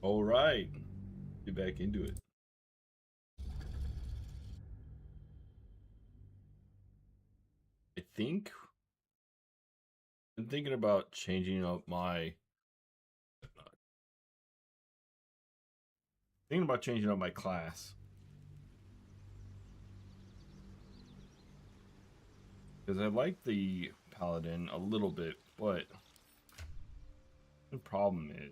All right, get back into it. I think I'm thinking about changing up my class because I like the paladin a little bit, but the problem is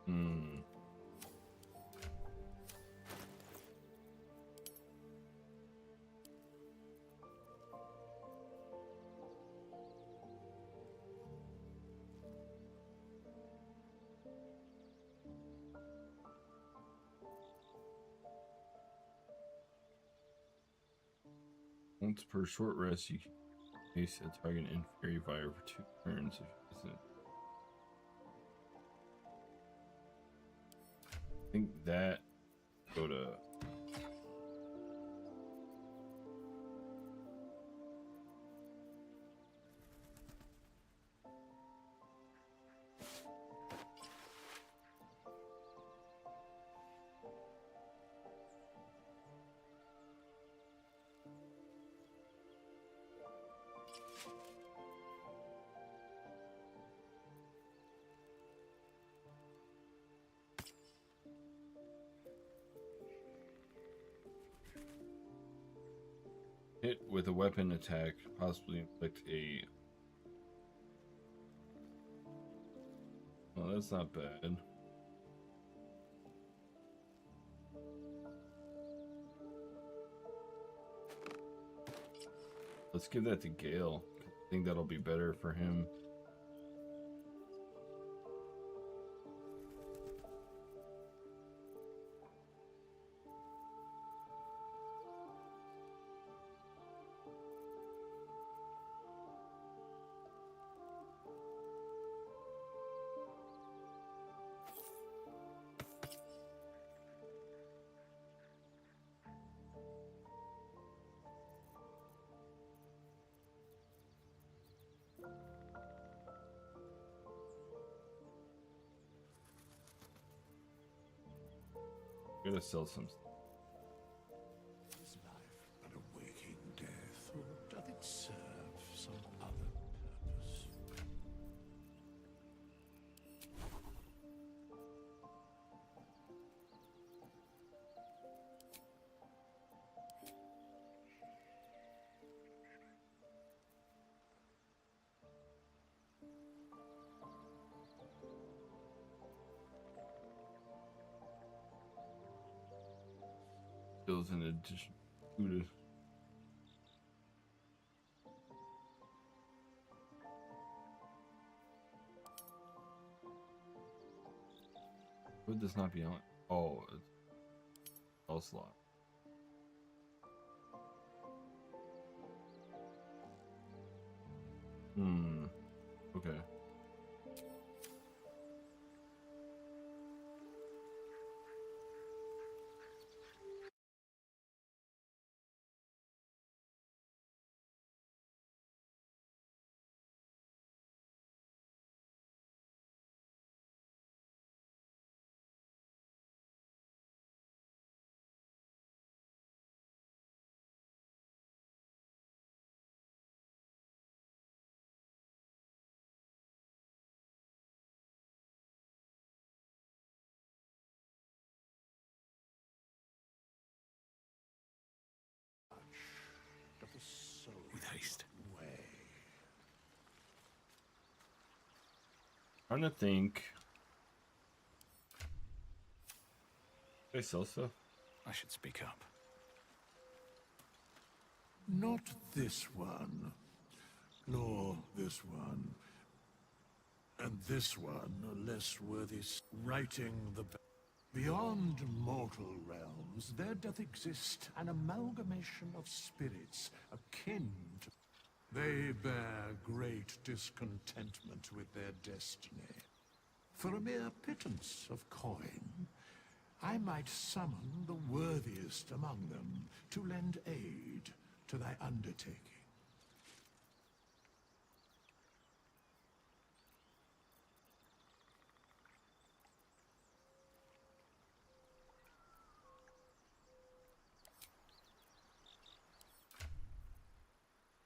hmm. Once per short rest, you can face a target in fairy fire for 2 turns. If it I think that go to hit with a weapon attack, possibly inflict a. Well, that's not bad. Let's give that to Gale. I think that'll be better for him. Gotta sell some. Is life but a waking death, or doth it serve some other purpose? Skills in addition to would this not be on? Oh, it's all slot. Okay. Trying to think. Did I sell stuff? I should speak up. Not this one, nor this one, and this one are less worthy. Writing the... Beyond mortal realms, there doth exist an amalgamation of spirits akin to... They bear great discontentment with their destiny. For a mere pittance of coin, I might summon the worthiest among them to lend aid to thy undertaking.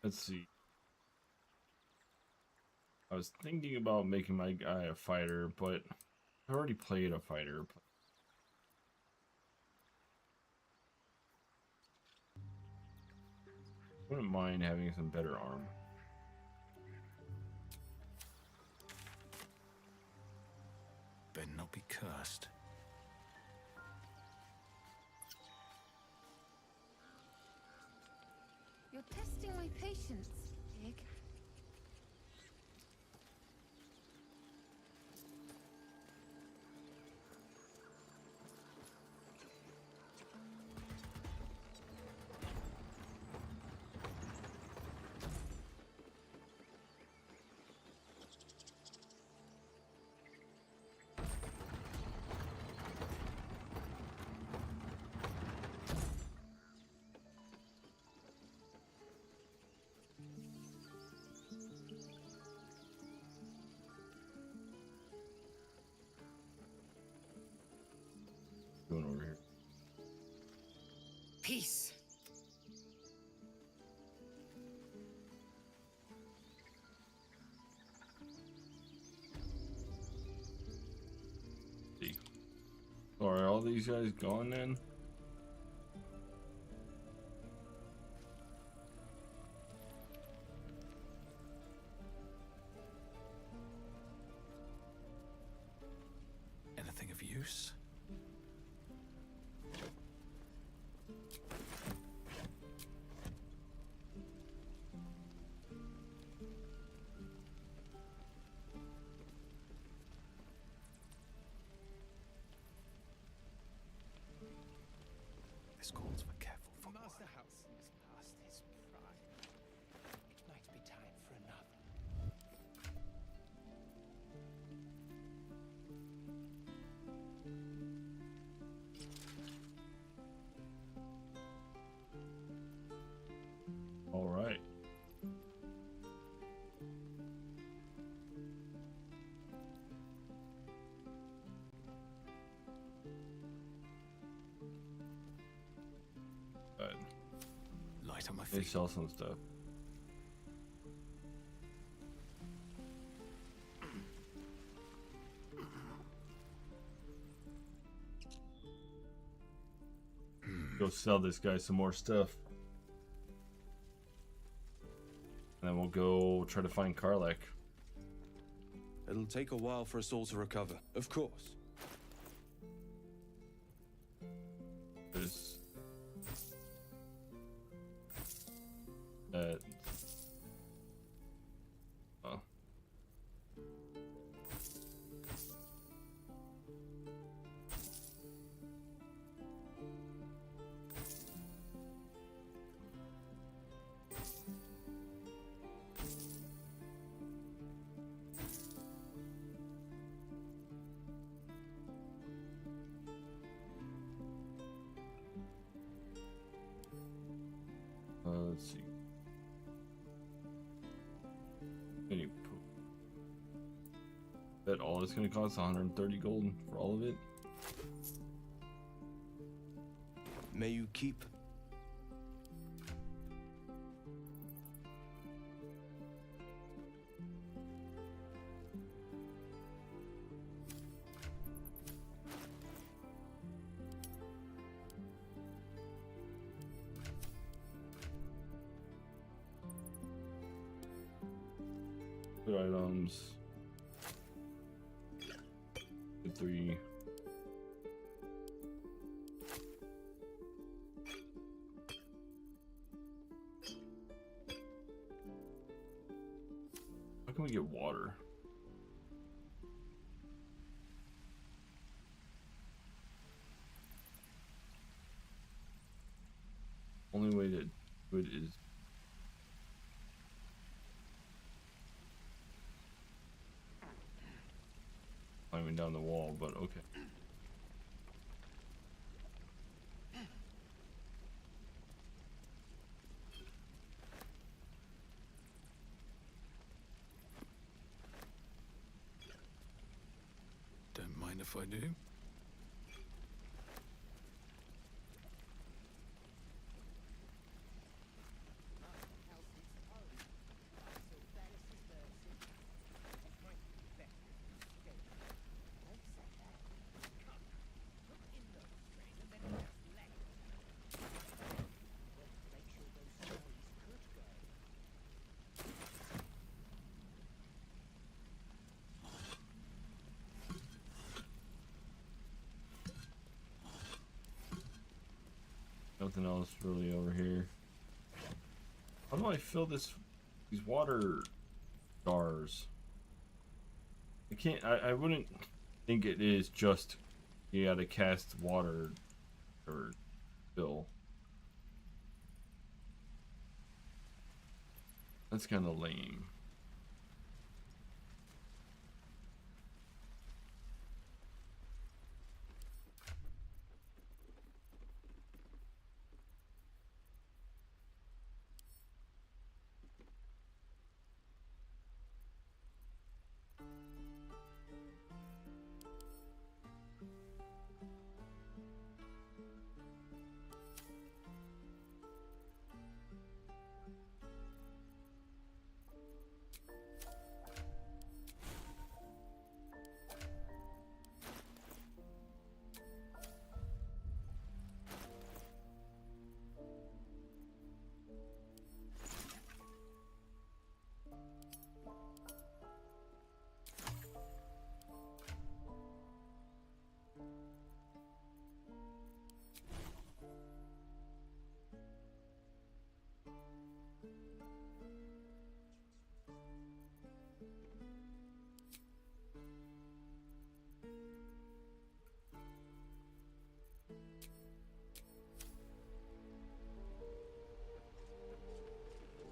Let's see. I was thinking about making my guy a fighter, but I already played a fighter. Wouldn't mind having some better arm. Better not be cursed. You're testing my patience, Dig. Going over here. Peace. See. So are all these guys gone then? Anything of use? This calls for careful footwork. Master House must past his prime. It might be time for another. All right. Good. Light on my They feet. sell some stuff. Go sell this guy some more stuff. And then we'll go try to find Karlach. It'll take a while for us all to recover, of course. There's oh. Let's see. Any bet all it's gonna cost 130 gold for all of it. May you keep. Good items. 3. How can we get water? Only way to do it is climbing down the wall, but okay. Don't mind if I do. Nothing else really over here. How do I fill these water jars? I can't. I wouldn't think it is just you gotta cast water or fill. That's kind of lame.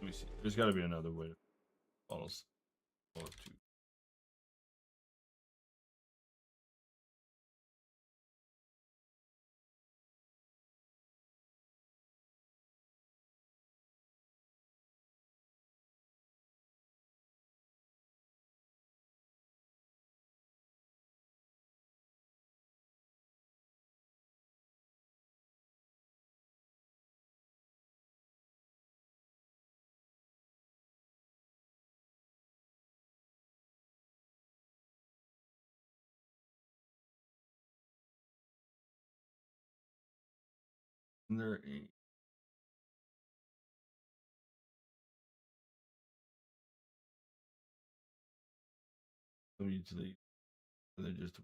Let me see. There's got to be another way to bottles. Two. Isn't there a... Some utility? They're just...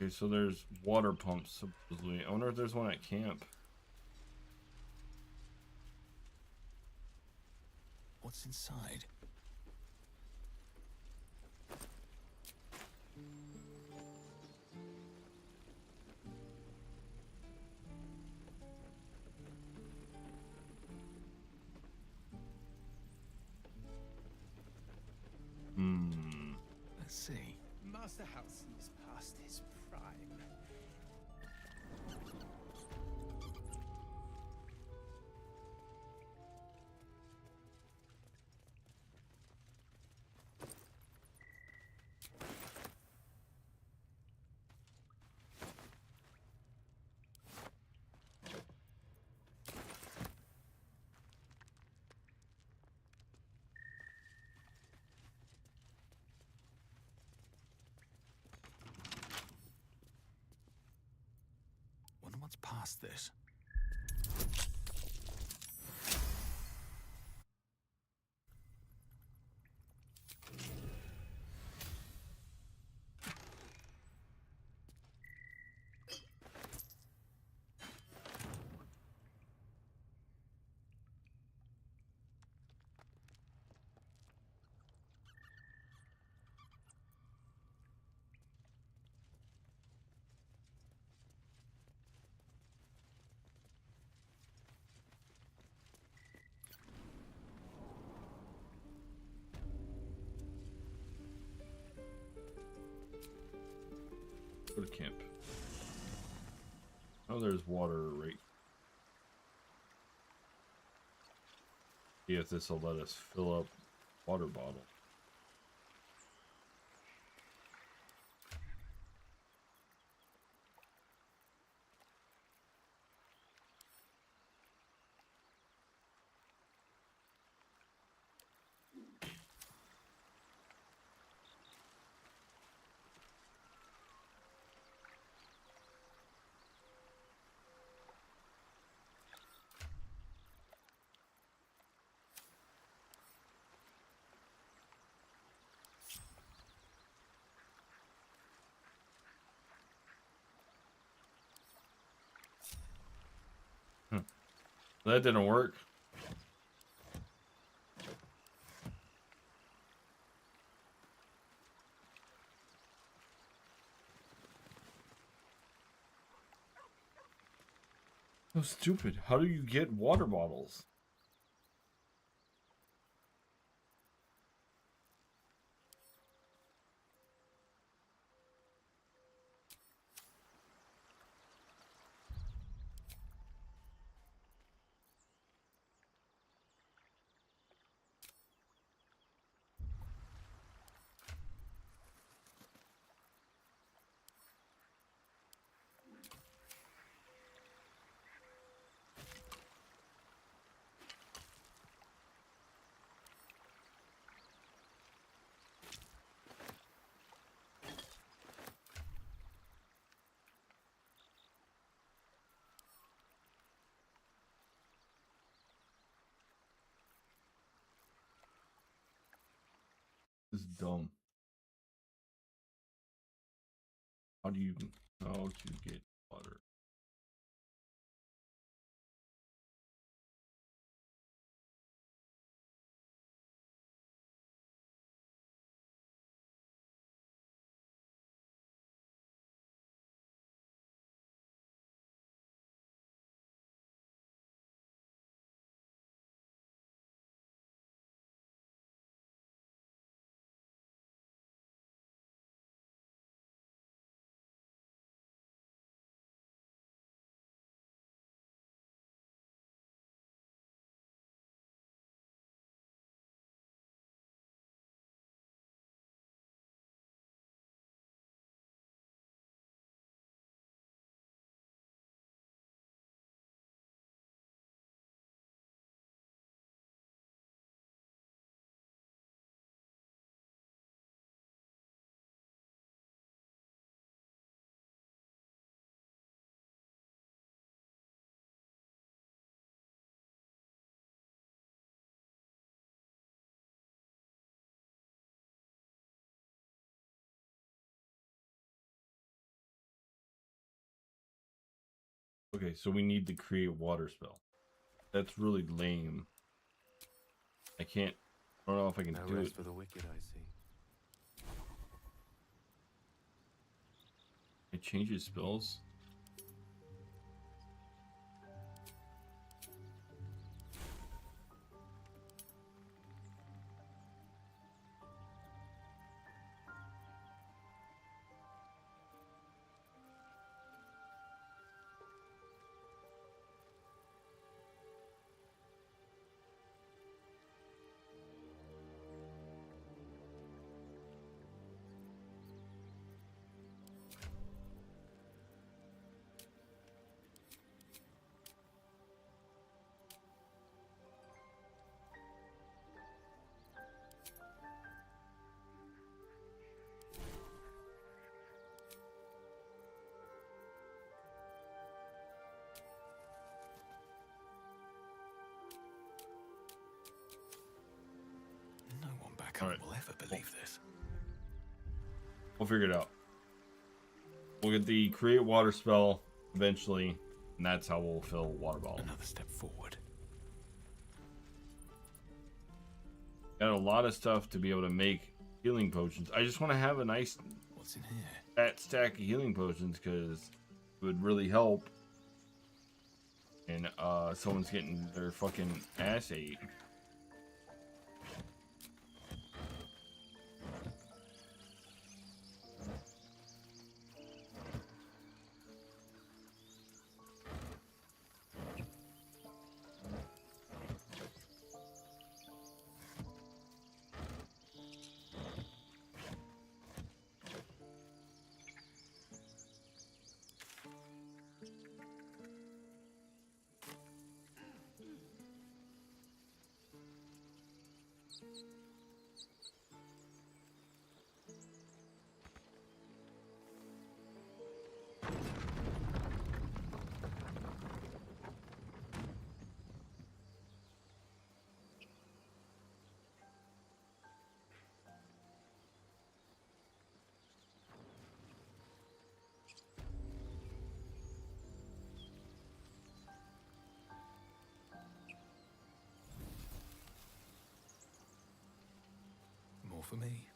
Okay, so there's water pumps supposedly. I wonder if there's one at camp. what's inside. Let's see. Master Halcyon's past his prime. Wonder what's past this. Go to camp. Oh, there's water right. See if this will let us fill up water bottle. That didn't work. So stupid. How do you get water bottles? This is dumb. How to get water? Okay, so we need to create water spell. That's really lame. I can't. I don't know if I can No do rest it. for the wicked, I see. I change his spells. No one back All home right. will ever believe this. We'll figure it out. We'll get the create water spell eventually, and that's how we'll fill water bottle. Another step forward. Got a lot of stuff to be able to make healing potions. I just want to have a nice What's in here? fat stack of healing potions because it would really help. And someone's getting their fucking ass ate. More for me.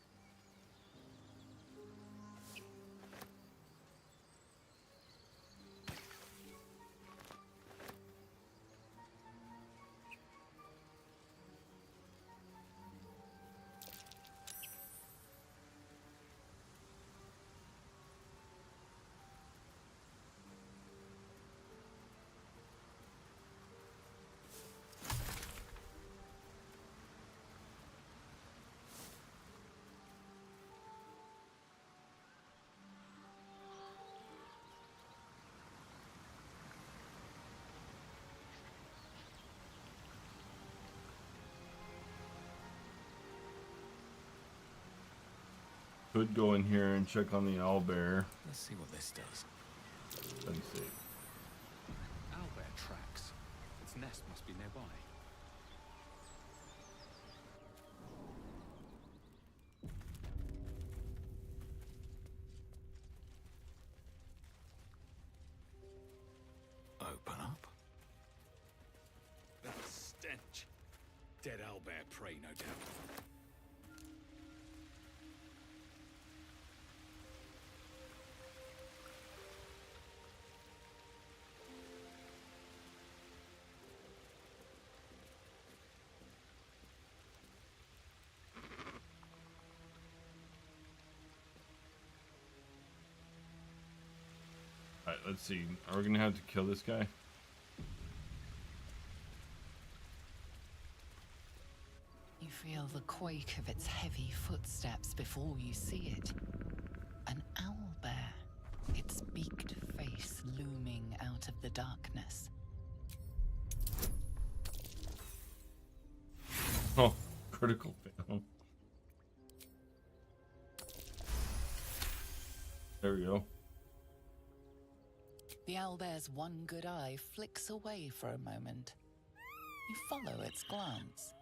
Could go in here and check on the owlbear. Let's see what this does. Let me see. Owlbear tracks. Its nest must be nearby. Open up. That stench. Dead owlbear prey, no doubt. Alright, let's see. Are we gonna have to kill this guy? You feel the quake of its heavy footsteps before you see it. An owlbear, its beaked face looming out of the darkness. Oh, critical fail. There we go. The owlbear's one good eye flicks away for a moment. You follow its glance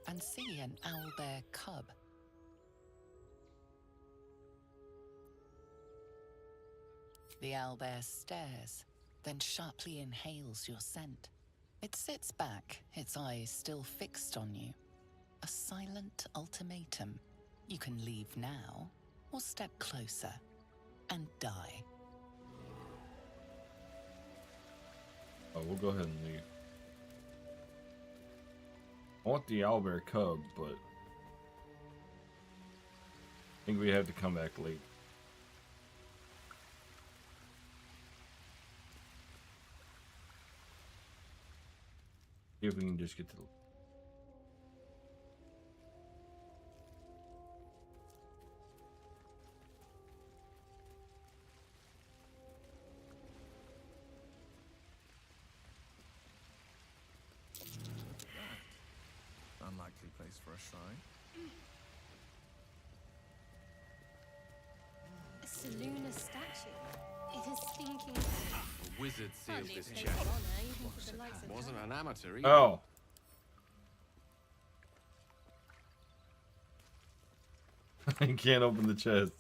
and see an owlbear cub. The owlbear stares, then sharply inhales your scent. It sits back, its eyes still fixed on you. A silent ultimatum. You can leave now, or step closer and die. Oh, we'll go ahead and leave. I want the owlbear cub, but I think we have to come back late. See if we can just get to the... Unlikely place for a shrine. A Seluna statue. It is stinking. A wizard sealed Hardly this place chest. of honor, even for the likes of Wasn't her. an amateur either. Oh! I can't open the chest.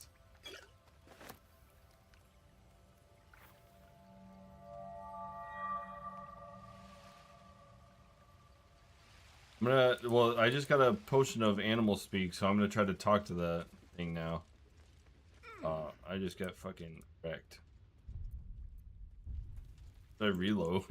I'm gonna, well, I just got a potion of animal speak, so I'm gonna try to talk to that thing now. I just got fucking wrecked. Did I reload?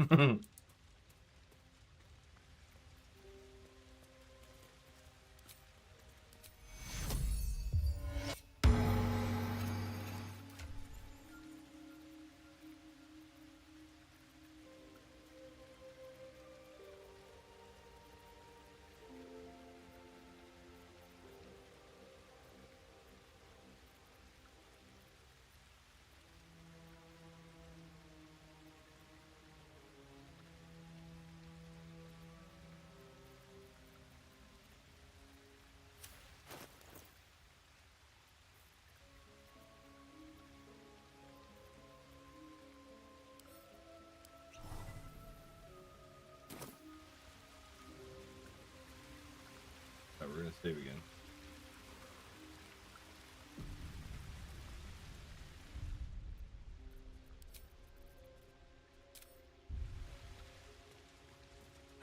We're gonna save again.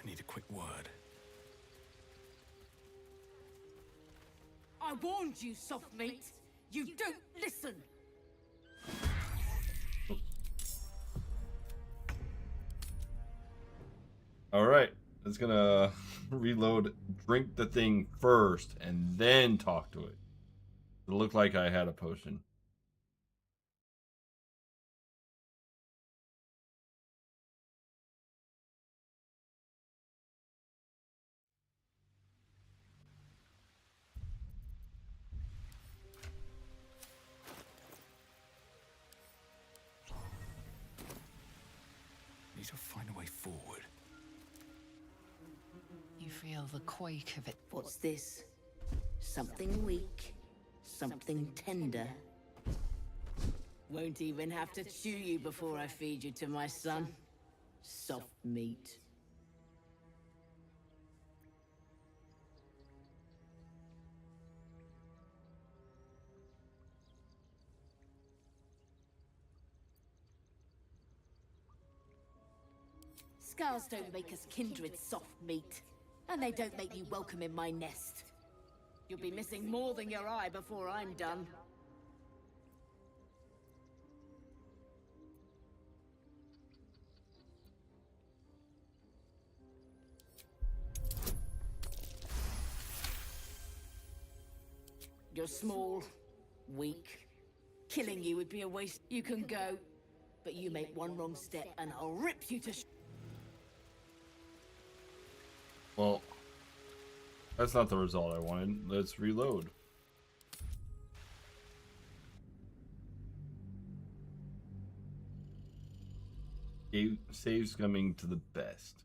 I need a quick word. I warned you, soft meat. You don't listen. All right, it's gonna reload, drink the thing first, and then talk to it. It looked like I had a potion. Need to find a way forward. You feel the quake of it. What's this? Something weak, something tender. Won't even have to chew you before I feed you to my son. Soft meat. Scars don't make us kindred, soft meat. And they don't make you welcome in my nest. You'll be missing more than your eye before I'm done. You're small, weak. Killing you would be a waste. You can go, but you make one wrong step and I'll rip you to Well, that's not the result I wanted. Let's reload. Save scumming to the best.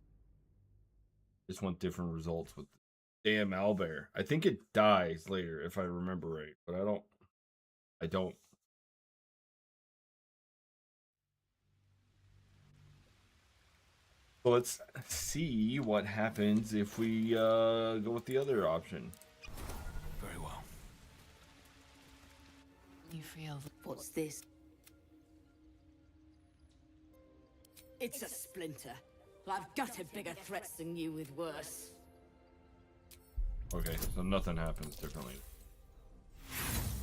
Just want different results with the damn owlbear. I think it dies later if I remember right, but I don't. So let's see what happens if we go with the other option. Very well. You feel the... What's this? It's a splinter. I've gutted bigger threats than you with worse. Okay, so nothing happens differently.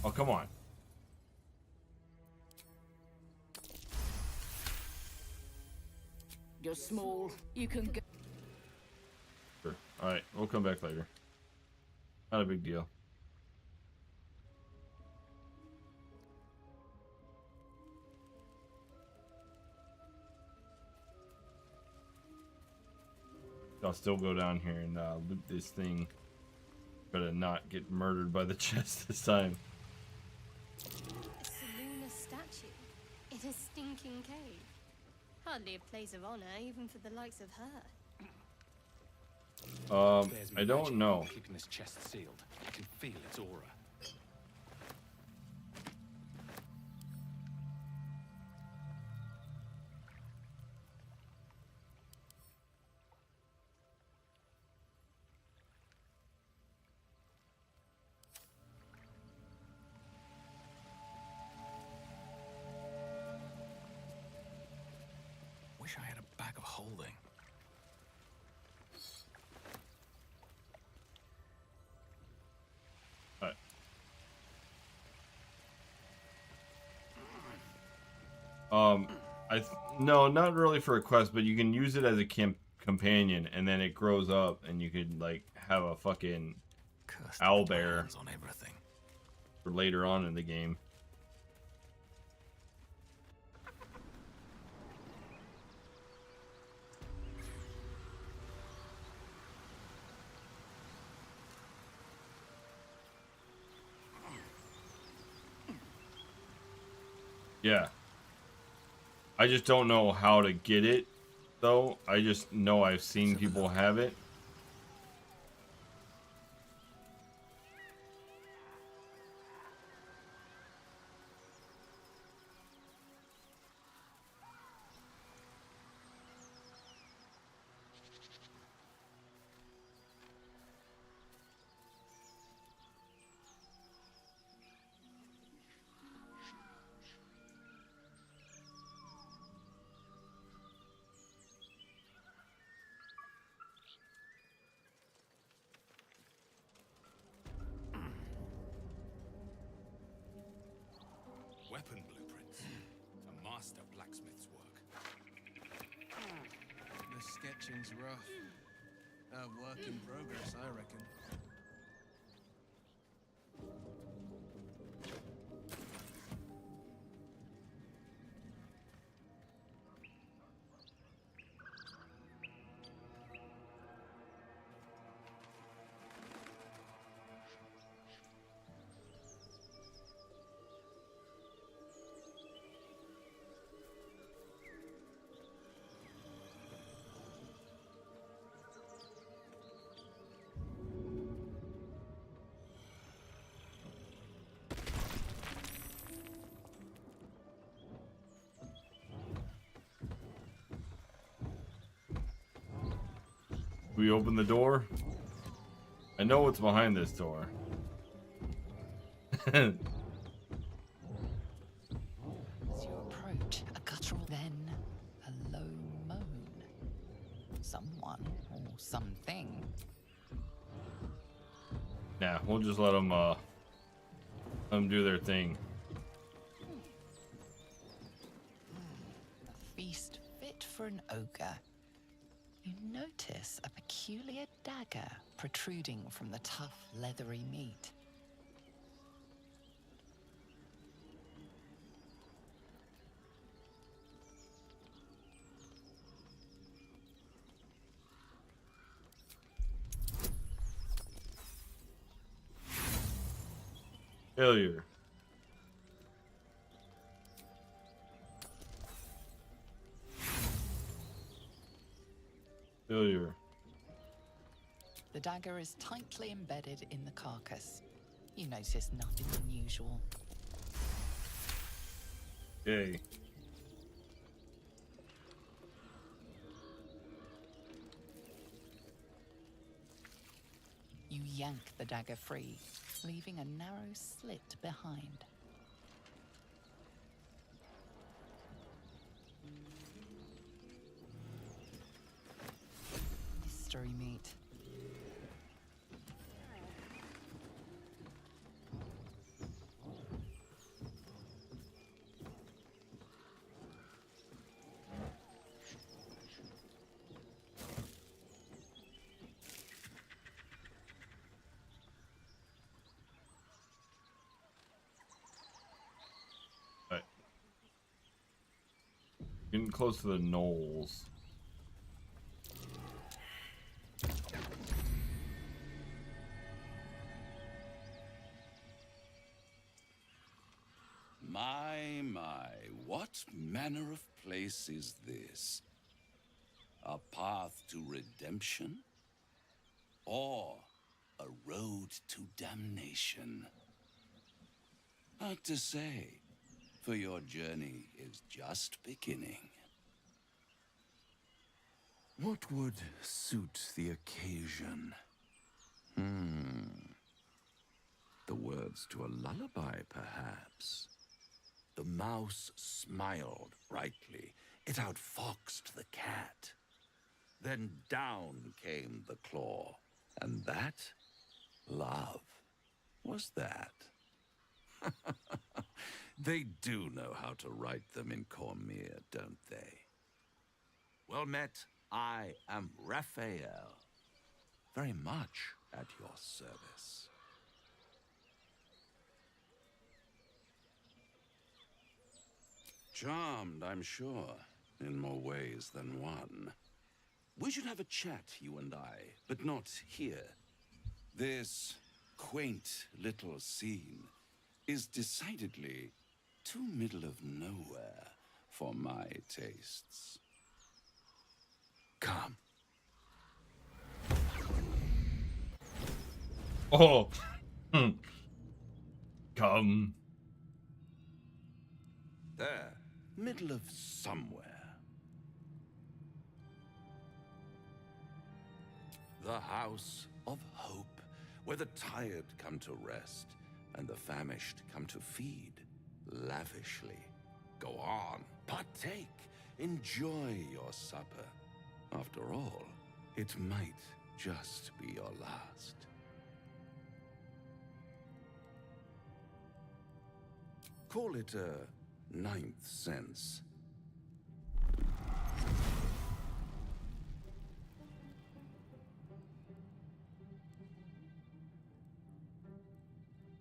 Oh, come on. You're small. You can go. Sure. Alright, we'll come back later. Not a big deal. I'll still go down here and loot this thing. Better not get murdered by the chest this time. A Seluna statue. In a stinking cave. Hardly a place of honor, even for the likes of her. There's I don't magic know. keeping this chest sealed. I can feel its aura. Wish I had a bag of holding. Alright. No, not really for a quest, but you can use it as a companion, and then it grows up, and you could like have a fucking Cursed owlbear plans on everything. for later on in the game. Yeah. I just don't know how to get it, though. I just know I've seen people have it. Weapon blueprints. A master blacksmith's work. The sketching's rough. A work in progress, I reckon. We open the door. I know what's behind this door. As you approach, a guttural, then a low moan. Someone or something. Nah, we'll just let them do their thing. A feast fit for an ogre. You notice a peculiar dagger protruding from the tough, leathery meat. Failure. Failure. The dagger is tightly embedded in the carcass. You notice nothing unusual. Yay. You yank the dagger free, leaving a narrow slit behind. Mystery meat. Getting close to the knolls. My, what manner of place is this? A path to redemption? Or a road to damnation? Hard to say, for your journey is just beginning. What would suit the occasion? The words to a lullaby, perhaps. The mouse smiled brightly. It outfoxed the cat. Then down came the claw. And that, love, was that. They do know how to write them in Cormier, don't they? Well met, I am Raphael. Very much at your service. Charmed, I'm sure, in more ways than one. We should have a chat, you and I, but not here. This quaint little scene is decidedly too middle of nowhere for my tastes. Come. Oh. Come. There, middle of somewhere. The House of Hope, where the tired come to rest and the famished come to feed lavishly. Go on, partake, enjoy your supper. After all, it might just be your last. Call it a ninth sense.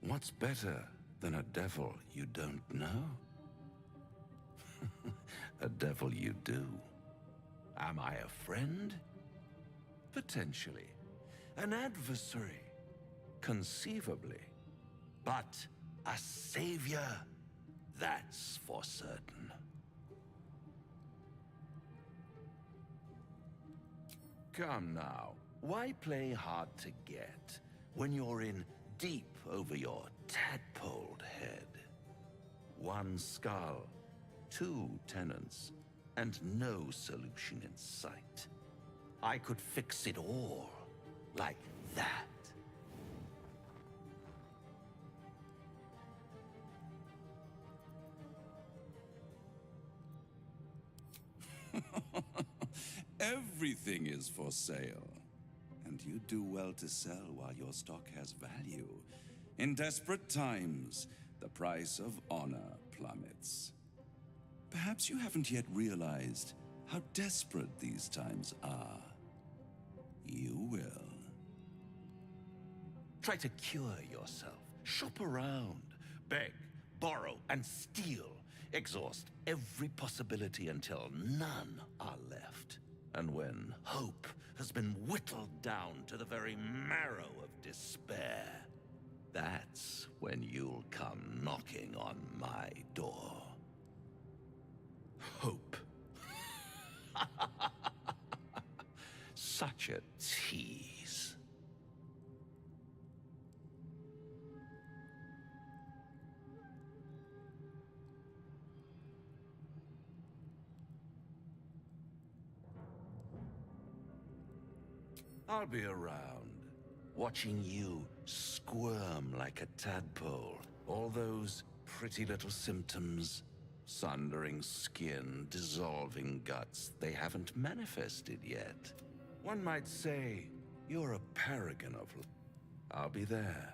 What's better than a devil you don't know? A devil you do. Am I a friend? Potentially. An adversary? Conceivably. But a savior? That's for certain. Come now, why play hard to get when you're in deep over your tadpoled head? One skull, two tenants, and no solution in sight. I could fix it all like that. Everything is for sale. And you do well to sell while your stock has value. In desperate times, the price of honor plummets. Perhaps you haven't yet realized how desperate these times are. You will. Try to cure yourself. Shop around. Beg, borrow, and steal. Exhaust every possibility until none are left. And when hope has been whittled down to the very marrow of despair, that's when you'll come knocking on my door. Hope. Such a tease. I'll be around, watching you squirm like a tadpole. All those pretty little symptoms, sundering skin, dissolving guts, they haven't manifested yet. One might say you're a paragon of... I'll be there.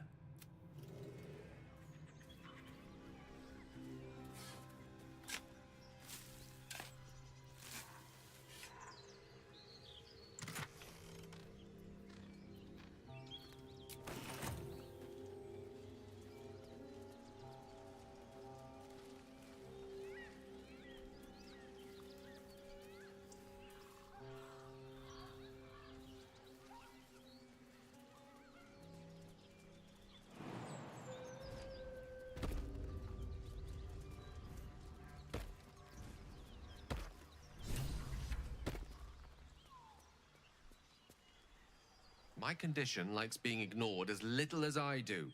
My condition likes being ignored as little as I do.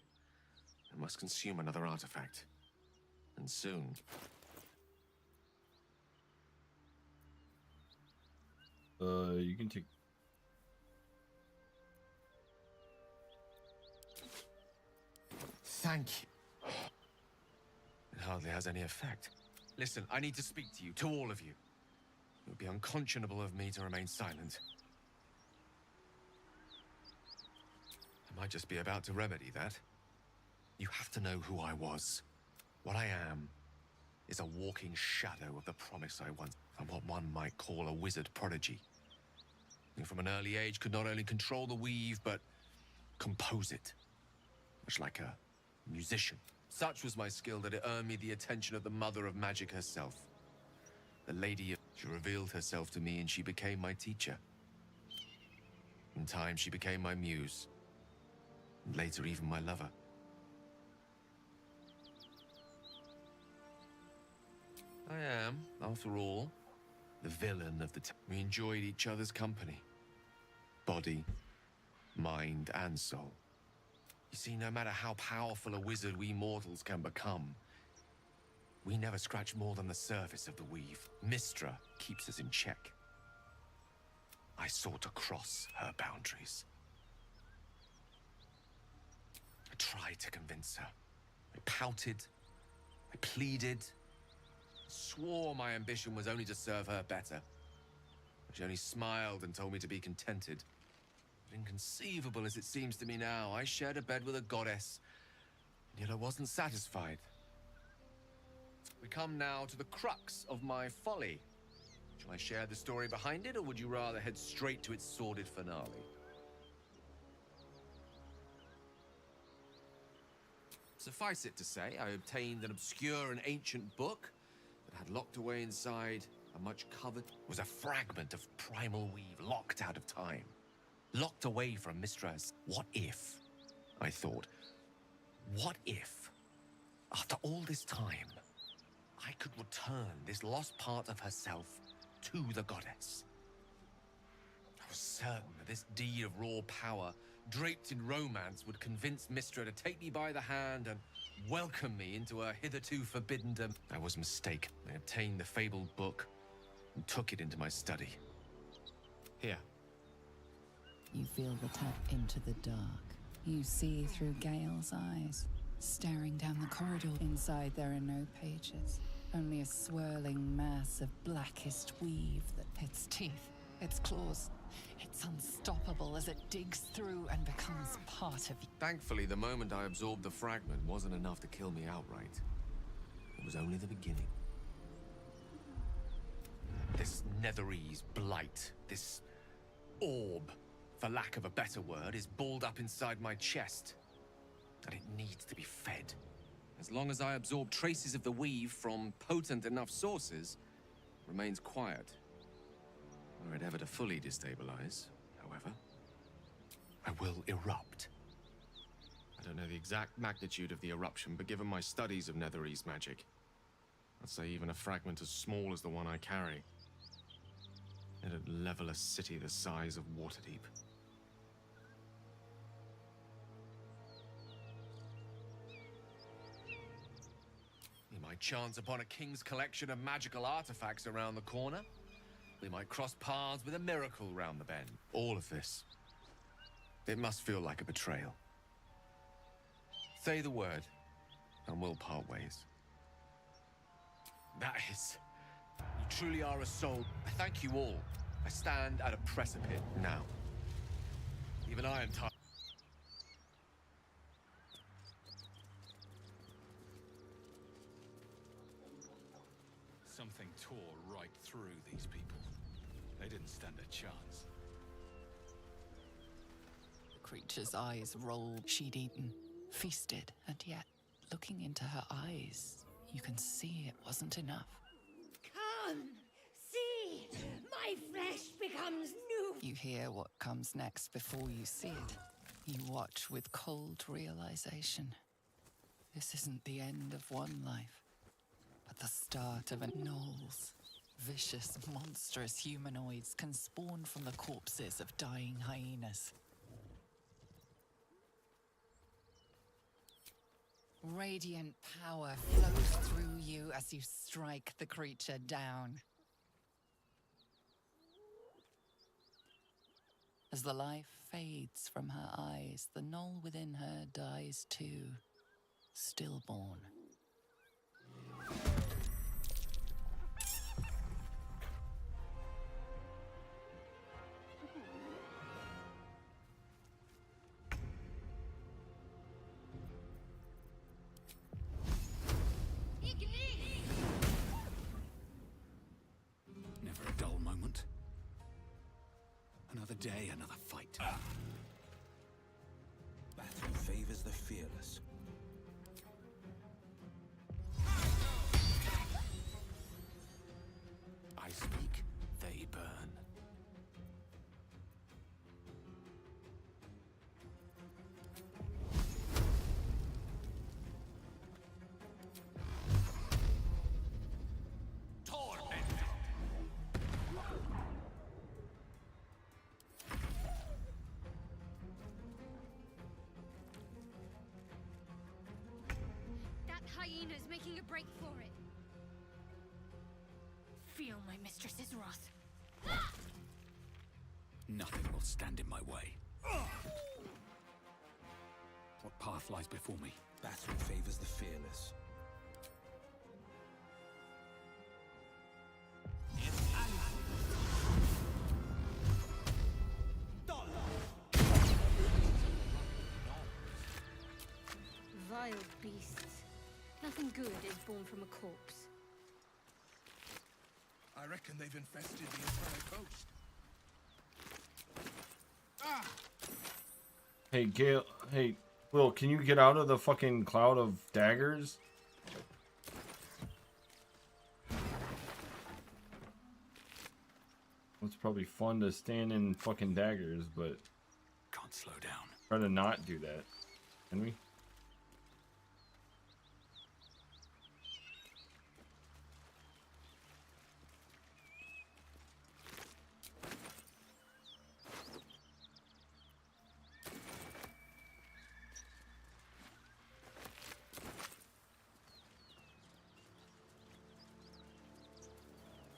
I must consume another artifact. And soon. You can take... Thank you. It hardly has any effect. Listen, I need to speak to you, to all of you. It would be unconscionable of me to remain silent. I might just be about to remedy that. You have to know who I was. What I am is a walking shadow of the promise I once... I'm what one might call a wizard prodigy. Who from an early age could not only control the weave, but compose it. Much like a musician. Such was my skill that it earned me the attention of the mother of magic herself. The lady... She revealed herself to me and she became my teacher. In time, she became my muse. And later, even my lover. I am, after all, the villain of the we enjoyed each other's company. Body, mind, and soul. You see, no matter how powerful a wizard we mortals can become, we never scratch more than the surface of the weave. Mystra keeps us in check. I sought to cross her boundaries. I tried to convince her. I pouted. I pleaded. Swore my ambition was only to serve her better. She only smiled and told me to be contented. But inconceivable as it seems to me now, I shared a bed with a goddess, and yet I wasn't satisfied. We come now to the crux of my folly. Shall I share the story behind it, or would you rather head straight to its sordid finale? Suffice it to say, I obtained an obscure and ancient book that had locked away inside a much covered... was a fragment of primal weave locked out of time. Locked away from Mistress. What if, I thought, what if, after all this time, I could return this lost part of herself to the goddess? I was certain that this deed of raw power, draped in romance, would convince Mystra to take me by the hand and welcome me into her hitherto forbidden dom... I was mistaken. I obtained the fabled book and took it into my study. Here. You feel the tap into the dark. You see through Gale's eyes. Staring down the corridor. Inside there are no pages. Only a swirling mass of blackest weave that... Its teeth, its claws. It's unstoppable as it digs through and becomes part of you. Thankfully, the moment I absorbed the fragment wasn't enough to kill me outright. It was only the beginning. This netherese blight, this orb, for lack of a better word, is balled up inside my chest. And it needs to be fed. As long as I absorb traces of the weave from potent enough sources, it remains quiet. Were it ever to fully destabilize, however, I will erupt. I don't know the exact magnitude of the eruption, but given my studies of netherese magic, I'd say even a fragment as small as the one I carry, it'd level a city the size of Waterdeep. We might chance upon a king's collection of magical artifacts around the corner. We might cross paths with a miracle round the bend. All of this. It must feel like a betrayal. Say the word, and we'll part ways. That is... You truly are a soul. I thank you all. I stand at a precipice now. Even I am tired. Something tore right through these people. They didn't stand a chance. The creature's eyes rolled. She'd eaten, feasted, and yet, looking into her eyes, you can see it wasn't enough. Come, see, my flesh becomes new. You hear what comes next before you see it. You watch with cold realization. This isn't the end of one life, but the start of a gnolls. Vicious, monstrous humanoids can spawn from the corpses of dying hyenas. radiant power flows through you as you strike the creature down. As the life fades from her eyes, the gnoll within her dies too, stillborn. Never a dull moment. Another day, another fight. Battle favors the fearless. I speak, they burn. That hyena's making a break for it. Feel my mistress's wrath. Nothing will stand in my way. What path lies before me? Battle favors the fearless. Vile beasts. Nothing good is born from a corpse. I reckon they've infested the entire coast. Ah! Hey, Gale. Hey, Will, can you get out of the fucking cloud of daggers? It's probably fun to stand in fucking daggers, but can't slow down. Try to not do that. Can we?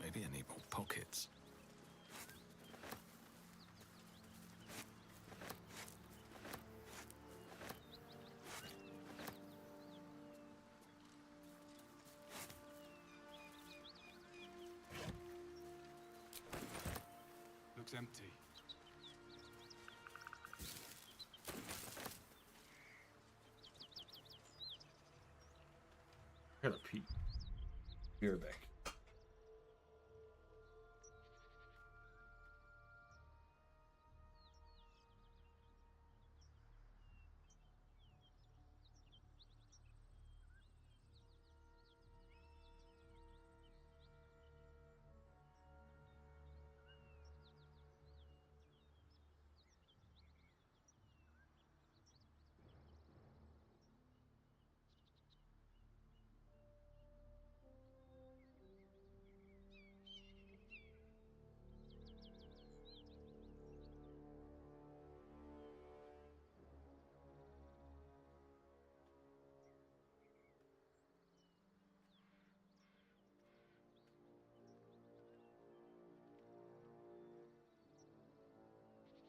Maybe I need more pockets. Looks empty. I gotta pee. Be right back.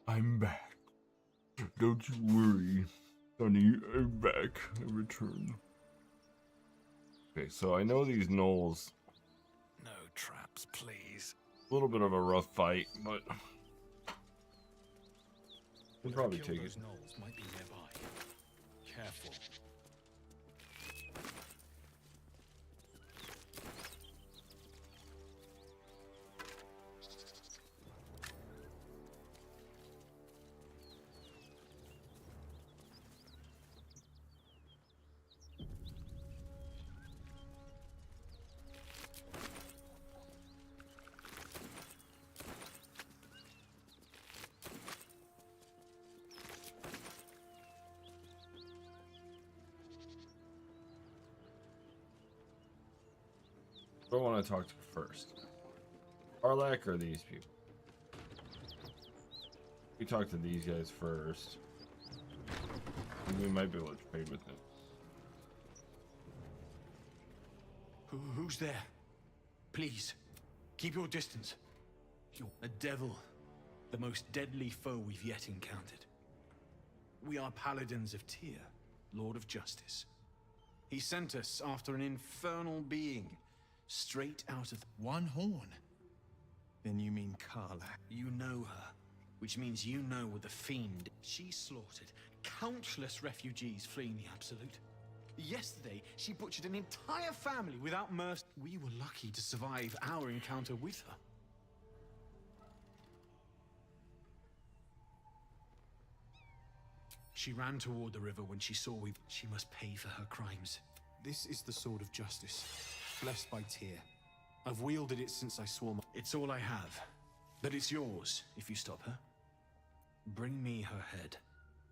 I'm back. Don't you worry, honey. I'm back. I returned. Okay, so I know these gnolls. No traps, please. A little bit of a rough fight, but we'll probably take it. Those gnolls might be nearby. Careful. Who do I want to talk to first? Arlak or these people? We talk to these guys first. And we might be able to trade with them. Who's there? Please, keep your distance. You're a devil, the most deadly foe we've yet encountered. We are paladins of Tyr, Lord of Justice. He sent us after an infernal being, straight out of One horn. Then you mean Carla. You know her, which means you know what the fiend. She slaughtered countless refugees fleeing the Absolute. Yesterday, she butchered an entire family without mercy. We were lucky to survive our encounter with her. She ran toward the river when she saw she must pay for her crimes. This is the sword of justice, blessed by Tyr. I've wielded it since I swore my... It's all I have, but it's yours if you stop her. Bring me her head,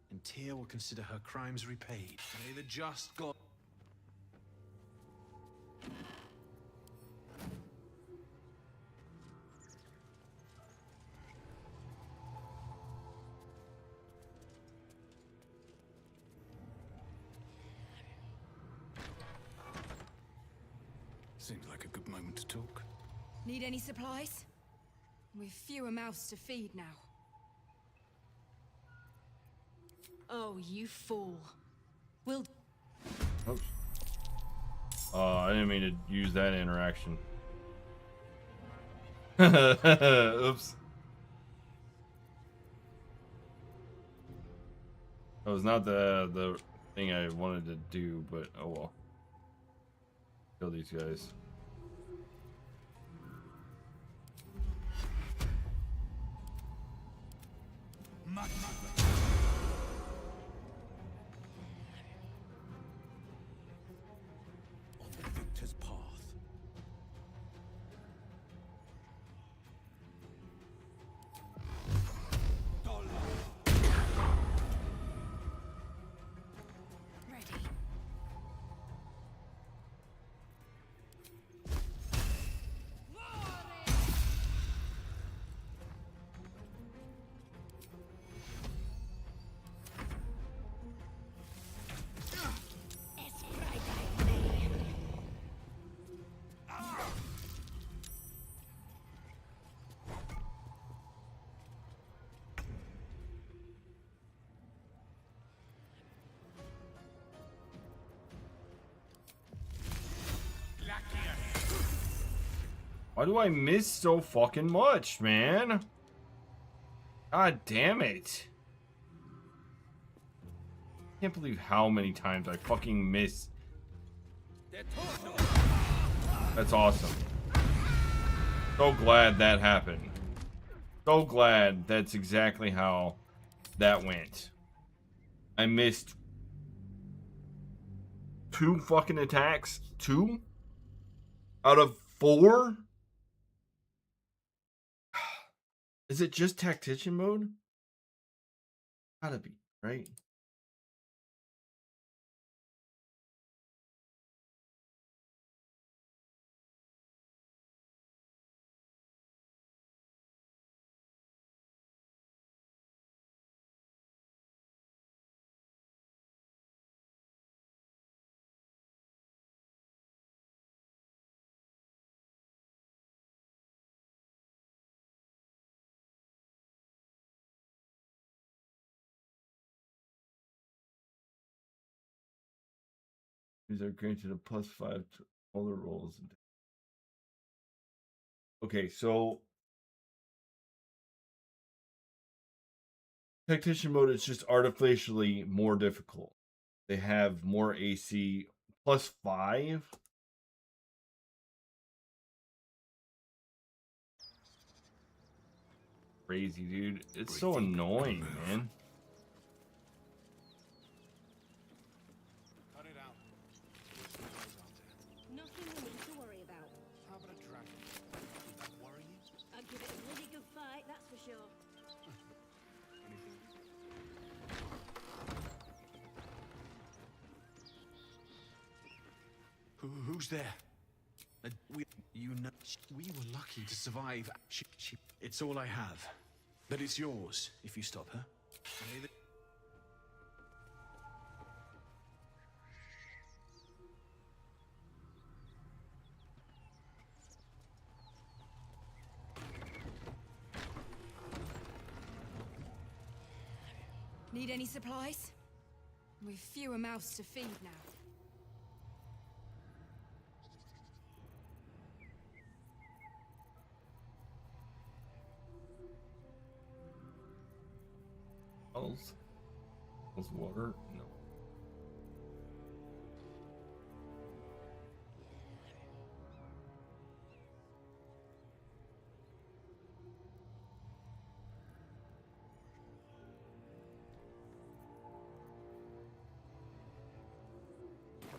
and Tyr will consider her crimes repaid. May the just God... Seems like a good moment to talk. Need any supplies? We've fewer mouths to feed now. Oh, you fool. We'll... Oops. I didn't mean to use that interaction. Oops. That was not the thing I wanted to do, but oh well. Kill these guys. On the victor's path. Ready. Why do I miss so fucking much, man? God damn it. I can't believe how many times I fucking miss. That's awesome. So glad that happened. So glad that's exactly how that went. I missed 2 fucking attacks. 2 out of 4? Is it just Tactician mode? Gotta be, right? These are granted a +5 to all the rolls. Okay, so Tactician mode is just artificially more difficult. They have more AC +5. Crazy, dude. It's so annoying, man. Nothing we need to worry about. How about a dragon? Would that worry you? I'd give it a bloody good fight, that's for sure. Who's there? You know, we were lucky to survive. It's all I have, but it's yours if you stop her. Need any supplies? We've fewer mouths to feed now. Wells? Wells water? No.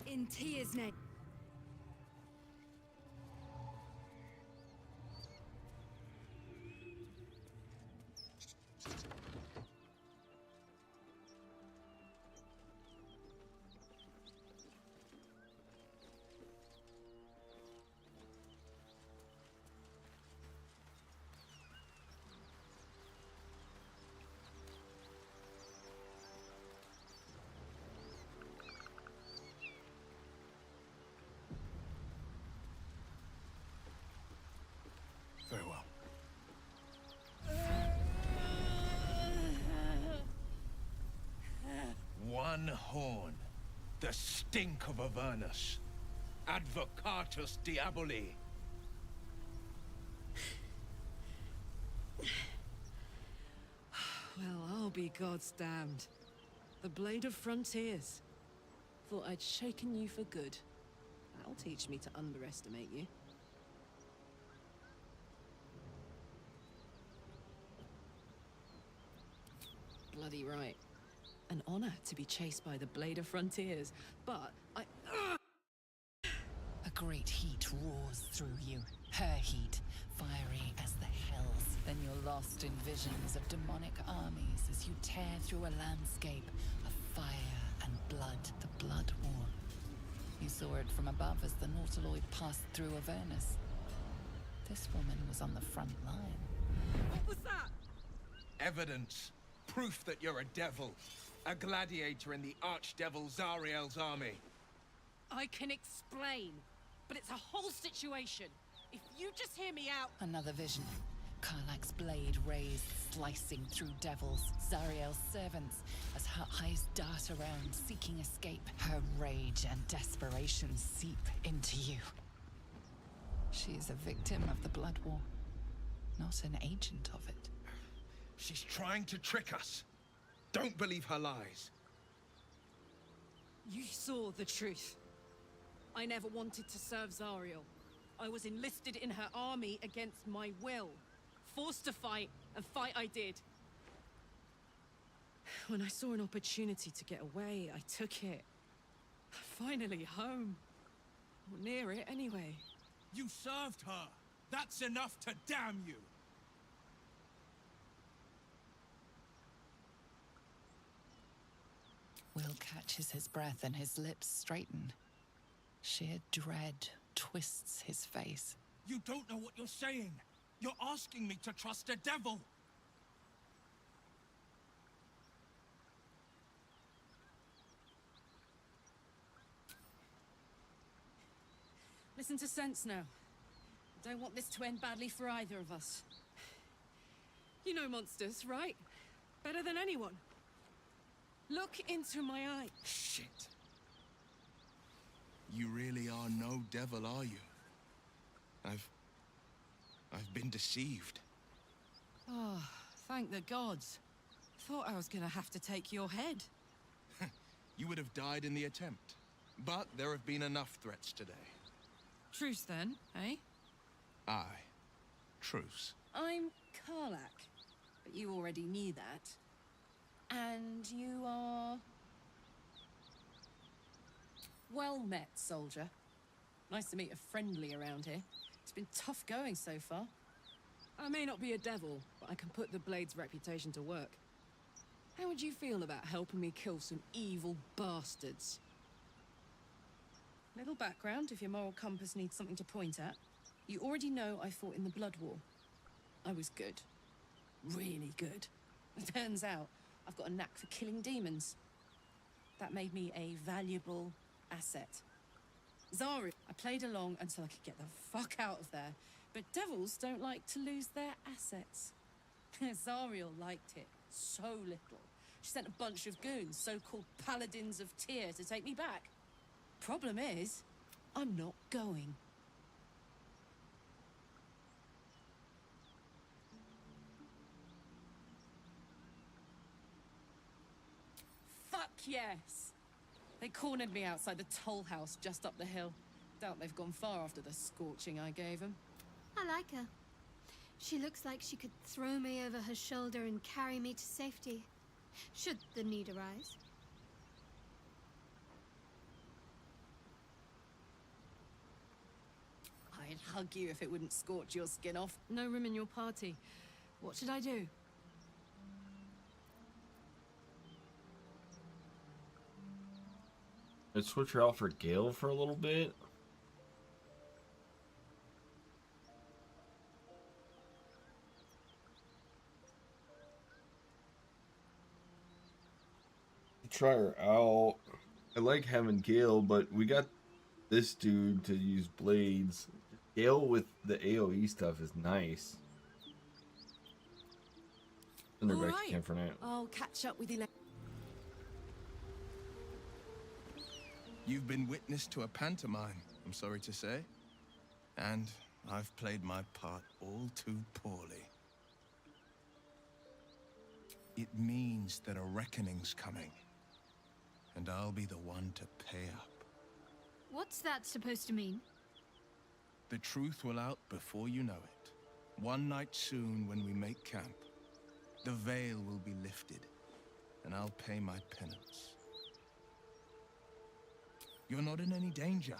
In Tyr's name. Very well. One horn. The stink of Avernus. Advocatus Diaboli. Well, I'll be God's damned. The Blade of Frontiers. Thought I'd shaken you for good. That'll teach me to underestimate you. Bloody right. An honor to be chased by the Blade of Frontiers, but A great heat roars through you. Her heat, fiery as the hells. Then you're lost in visions of demonic armies as you tear through a landscape of fire and blood, the Blood War. You saw it from above as the Nautiloid passed through Avernus. This woman was on the front line. What was that? Evidence. Proof that you're a devil. A gladiator in the archdevil Zariel's army. I can explain, but it's a whole situation. If you just hear me out... Another vision. Karlach's blade raised, slicing through devils, Zariel's servants, as her eyes dart around, seeking escape. Her rage and desperation seep into you. She is a victim of the Blood War, not an agent of it. She's trying to trick us. Don't believe her lies. You saw the truth. I never wanted to serve Zariel. I was enlisted in her army against my will. Forced to fight, and fight I did. When I saw an opportunity to get away, I took it. Finally home. Or near it, anyway. You served her. That's enough to damn you. Will catches his breath and his lips straighten. Sheer dread twists his face. You don't know what you're saying. You're asking me to trust a devil. Listen to sense now. I don't want this to end badly for either of us. You know monsters, right? Better than anyone. Look into my eye. Shit. You really are no devil, are you? I've been deceived. Oh, thank the gods. Thought I was gonna have to take your head. You would have died in the attempt. But there have been enough threats today. Truce then, eh? Aye. Truce. I'm Karlach, but you already knew that. And you are... Well met, soldier. Nice to meet a friendly around here. It's been tough going so far. I may not be a devil, but I can put the Blade's reputation to work. How would you feel about helping me kill some evil bastards? Little background, if your moral compass needs something to point at. You already know I fought in the Blood War. I was good. Really good. It turns out I've got a knack for killing demons. That made me a valuable asset. Zari, I played along until I could get the fuck out of there. But devils don't like to lose their assets. Zariel liked it so little. She sent a bunch of goons, so-called paladins of Tyr, to take me back. Problem is, I'm not going. Fuck yes! They cornered me outside the toll house just up the hill. Doubt they've gone far after the scorching I gave them. I like her. She looks like she could throw me over her shoulder and carry me to safety, should the need arise. I'd hug you if it wouldn't scorch your skin off. No room in your party. What should I do? Let's switch her out for Gale for a little bit. Try her out. I like having Gale, but we got this dude to use blades. Gale with the AoE stuff is nice. Send her back to camp for now. I'll catch up with you later. You've been witness to a pantomime, I'm sorry to say. And I've played my part all too poorly. It means that a reckoning's coming. And I'll be the one to pay up. What's that supposed to mean? The truth will out before you know it. One night soon when we make camp, the veil will be lifted, and I'll pay my penance. You're not in any danger,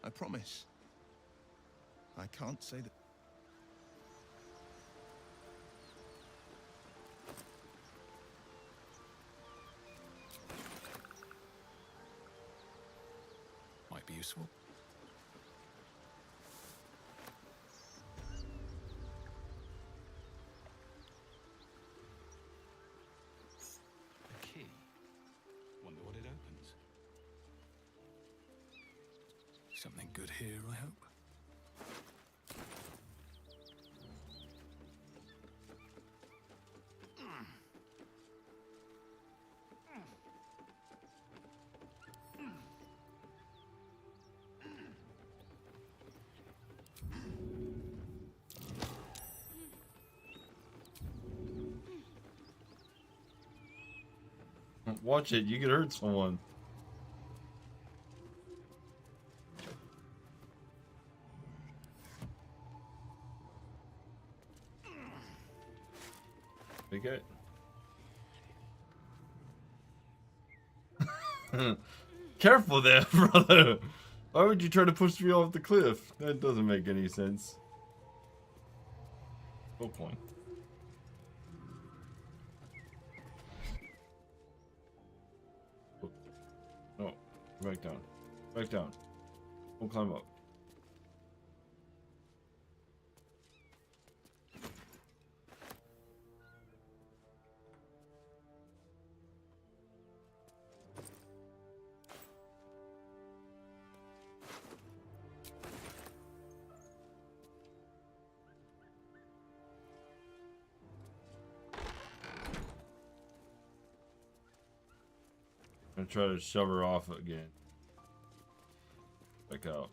I promise. I can't say that. Might be useful. A key. Wonder what it opens. Something good here, I hope. Watch it, you could hurt someone. Okay. Careful there, brother. Why would you try to push me off the cliff? That doesn't make any sense. No point. No, back down. Back down. We'll climb up. I'm gonna try to shove her off again. Back out.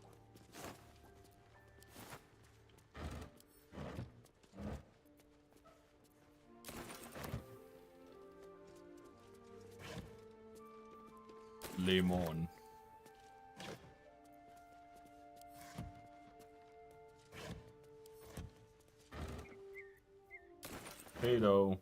Lemon. Potato.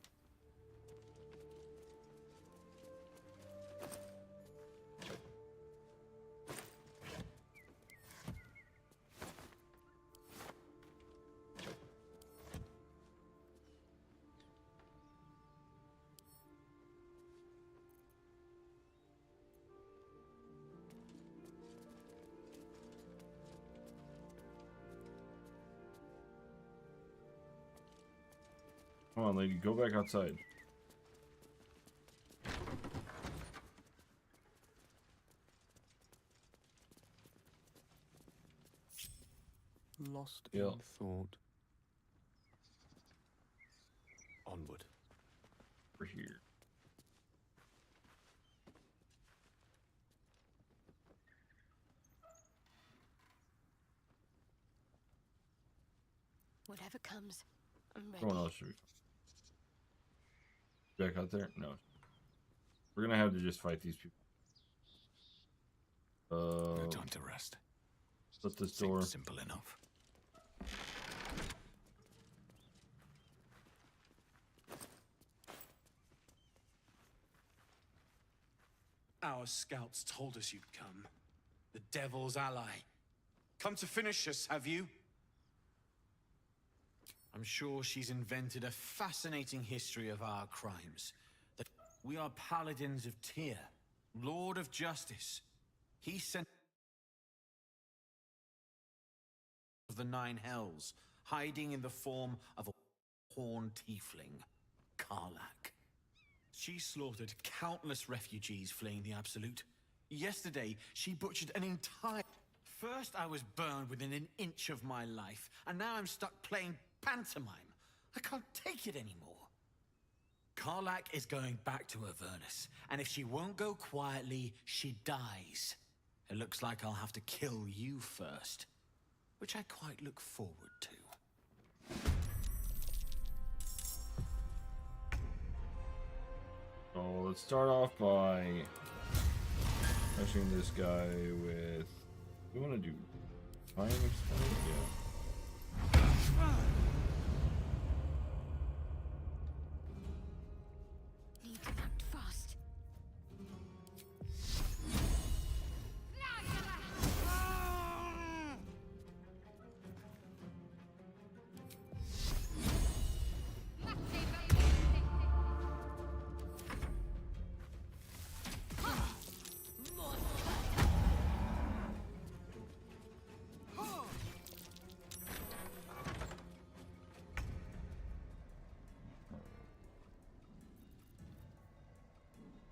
Come on, lady, go back outside. Lost in thought. Onward. We're here. Whatever comes, I'm ready. Someone else should be back out there. No, we're gonna have to just fight these people. No time to rest. Shut this door. Seems simple enough. Our scouts told us you'd come. The devil's ally. Come to finish us, have you? I'm sure she's invented a fascinating history of our crimes. That we are paladins of Tyr, Lord of Justice. He sent of the Nine Hells, hiding in the form of a horned tiefling, Karlak. She slaughtered countless refugees fleeing the Absolute. Yesterday, she butchered an entire... First, I was burned within an inch of my life, and now I'm stuck playing pantomime. I can't take it anymore. Karlak is going back to Avernus, and if she won't go quietly, she dies. It looks like I'll have to kill you first, which I quite look forward to. So let's start off by crushing this guy with... We want to do time explain? Yeah. Need to act fast.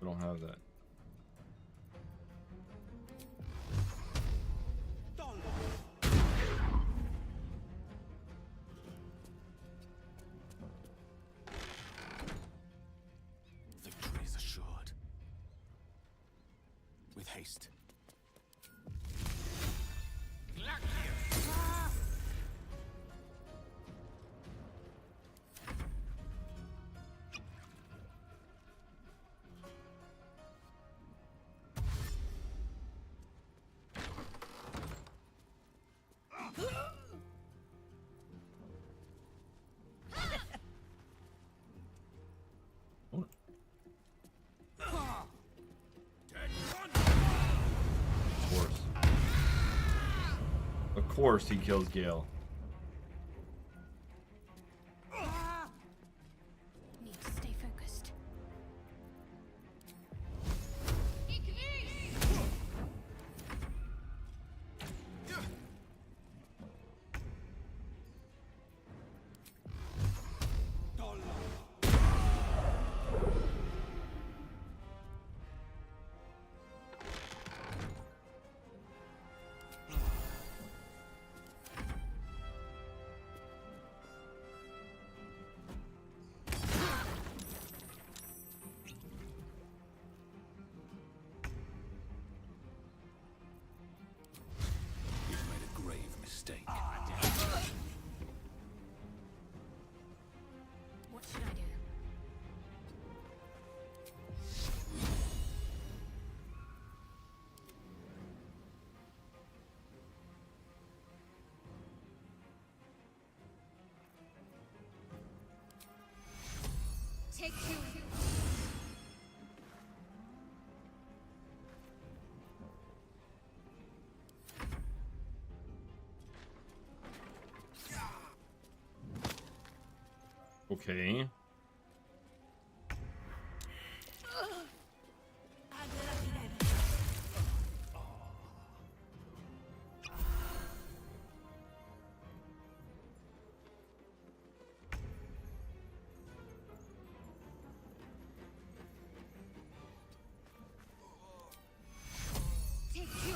We don't have that. Victory is assured. With haste. Of course he kills Gale. Need to stay focused. You've made a grave mistake. What should I do? Take two. Okay. Take two.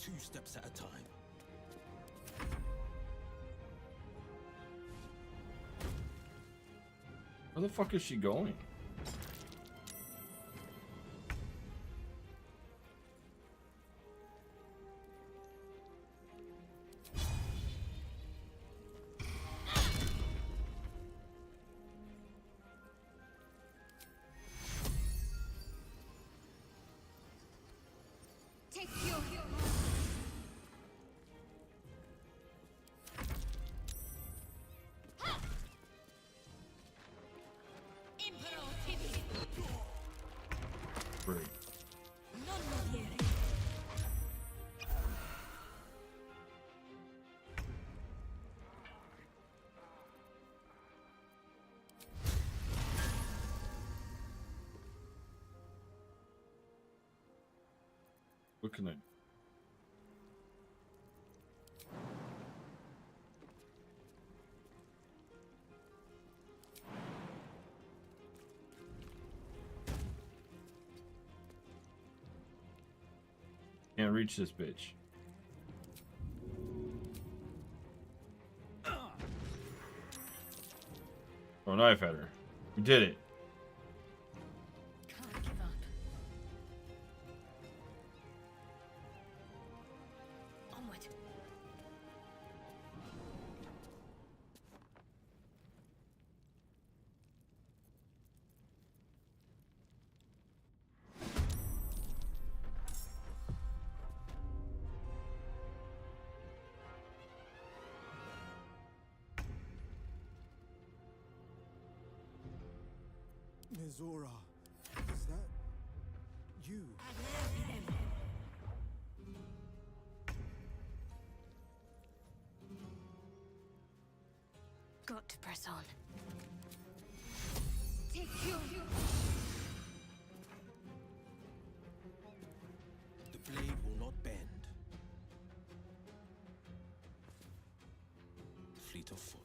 2 steps at a time. Where the fuck is she going? Take your Great. What can I? Can't reach this bitch. Throw a knife at her. We did it. Can't give up. Onward. Mizora, is that you? Got to press on. Take your The blade will not bend. Fleet of foot.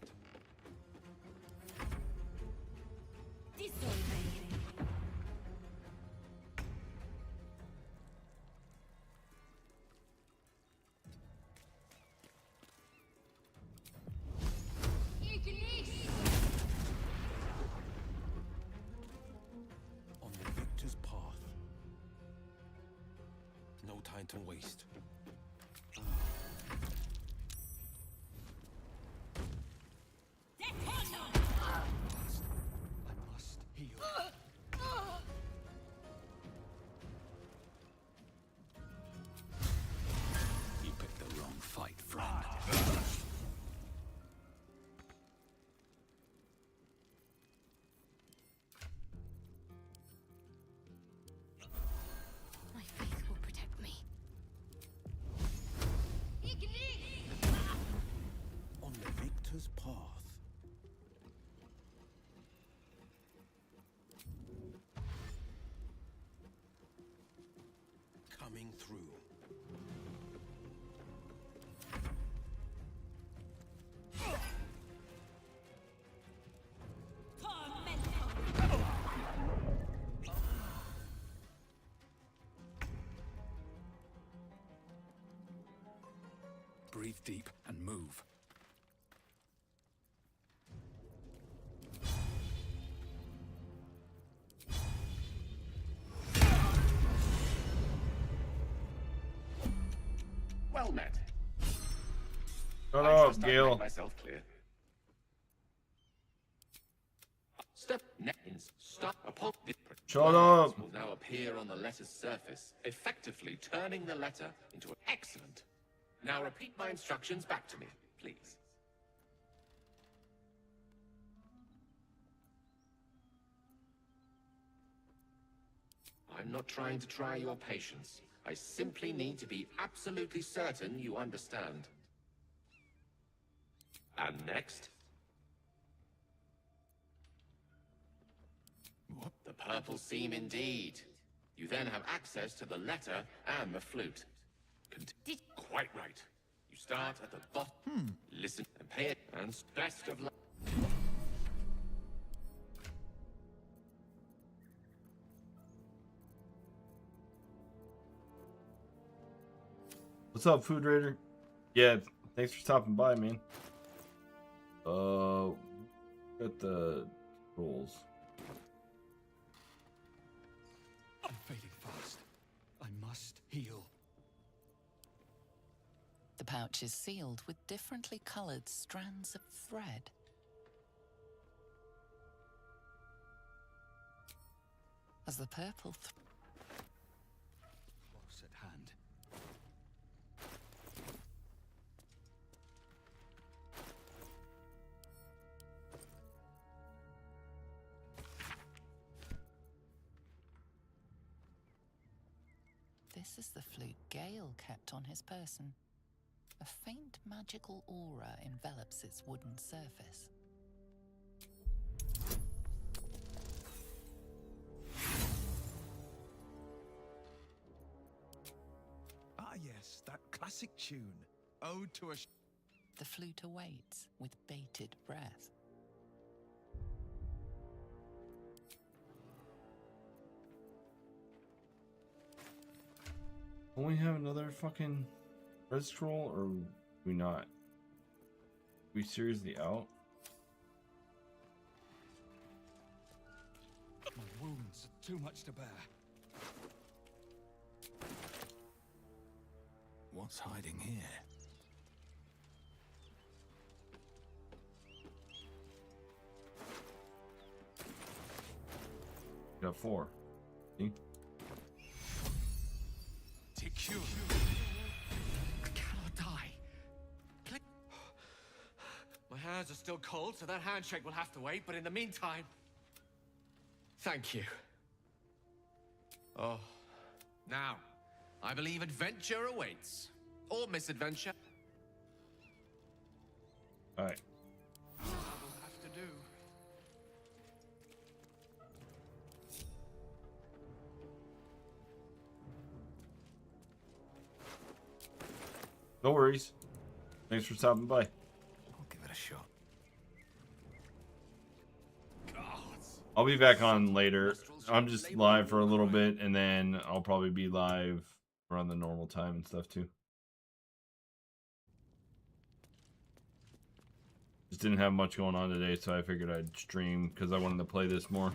On the victor's path. No time to waste. I must heal. You picked the wrong fight, friend. My faith will protect me. On the victor's path. Coming through. Breathe deep and move. Well met. Shut I up, trust I've Gil. made myself clear. Step next. Stop upon the Shut up. will now appear on the letter's surface, effectively turning the letter into an excellent. Now repeat my instructions back to me, please. I'm not trying to try your patience. I simply need to be absolutely certain you understand. And next? The purple seam indeed. You then have access to the letter and the flute. Quite right. You start at the bottom, listen and pay it, and best of luck. What's up, Food Raider? Yeah, thanks for stopping by, man. Got the rolls. I'm fading fast. I must heal. The pouch is sealed with differently colored strands of thread. As the purple Close at hand. This is the flute Gale kept on his person. A faint magical aura envelops its wooden surface. Ah yes, that classic tune. Ode to a... The flute awaits with bated breath. Don't we have another fucking red scroll, or do we not? We seriously out? My wounds are too much to bear. What's hiding here? Got 4. See? Secure. I cannot die. My hands are still cold, so that handshake will have to wait, but in the meantime... Thank you. Oh. Now, I believe adventure awaits. Or misadventure. Alright. I will have to do. No worries. Thanks for stopping by. I'll give it a shot. I'll be back on later. I'm just live for a little bit, and then I'll probably be live around the normal time and stuff too. Just didn't have much going on today, so I figured I'd stream because I wanted to play this more.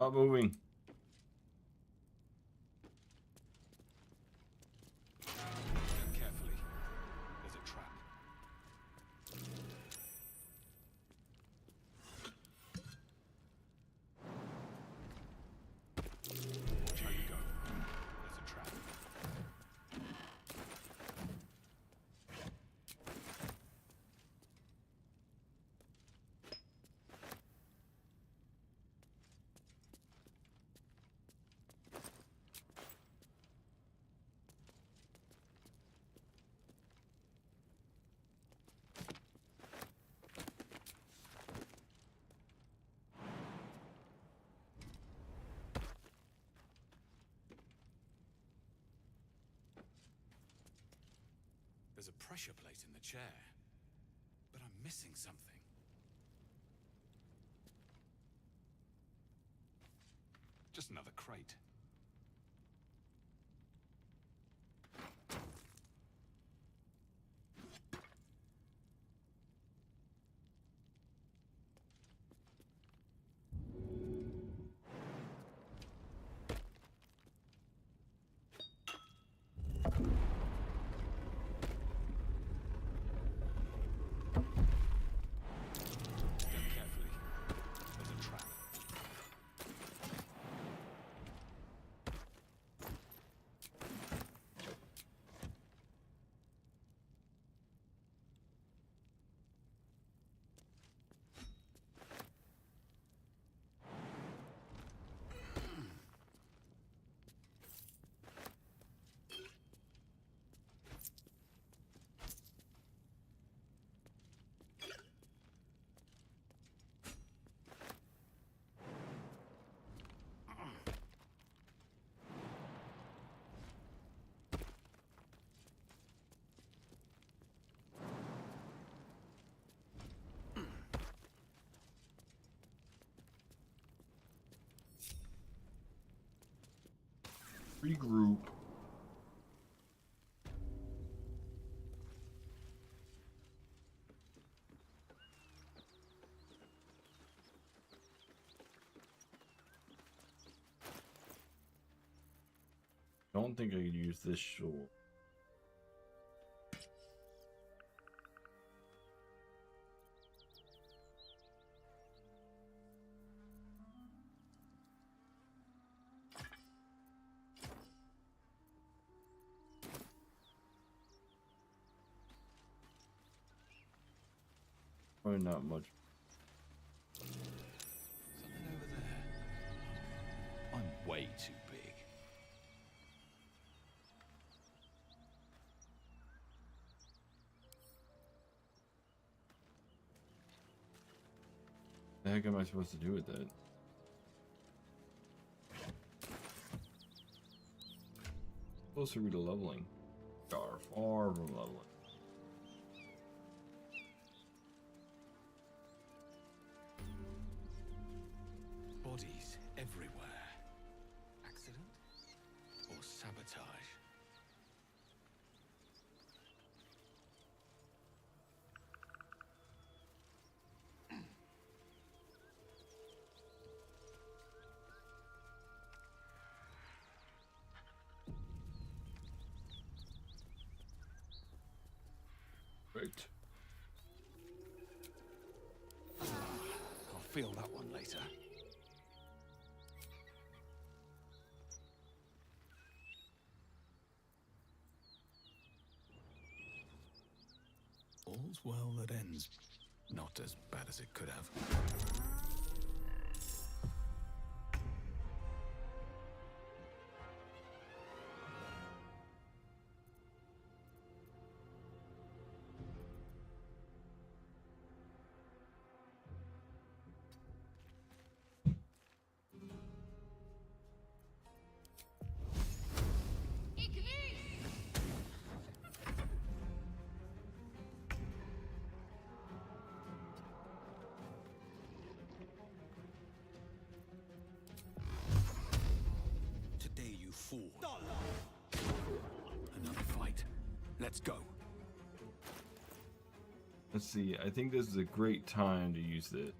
Stop moving. Stand carefully. There's a trap. Watch how you go. There's a trap. There's a pressure plate in the chair, but I'm missing something. Just another crate. Step carefully. There's a trap. Regroup. Don't think I could use this shore. Probably not much. Something over there. I'm way too big. The heck am I supposed to do with that? Close are we to leveling? Far from leveling. Bodies everywhere. Accident? Or sabotage? Right. I'll feel that one later. All's well that ends. Not as bad as it could have. Today, you fool. Another fight. Let's go. Let's see. I think this is a great time to use this.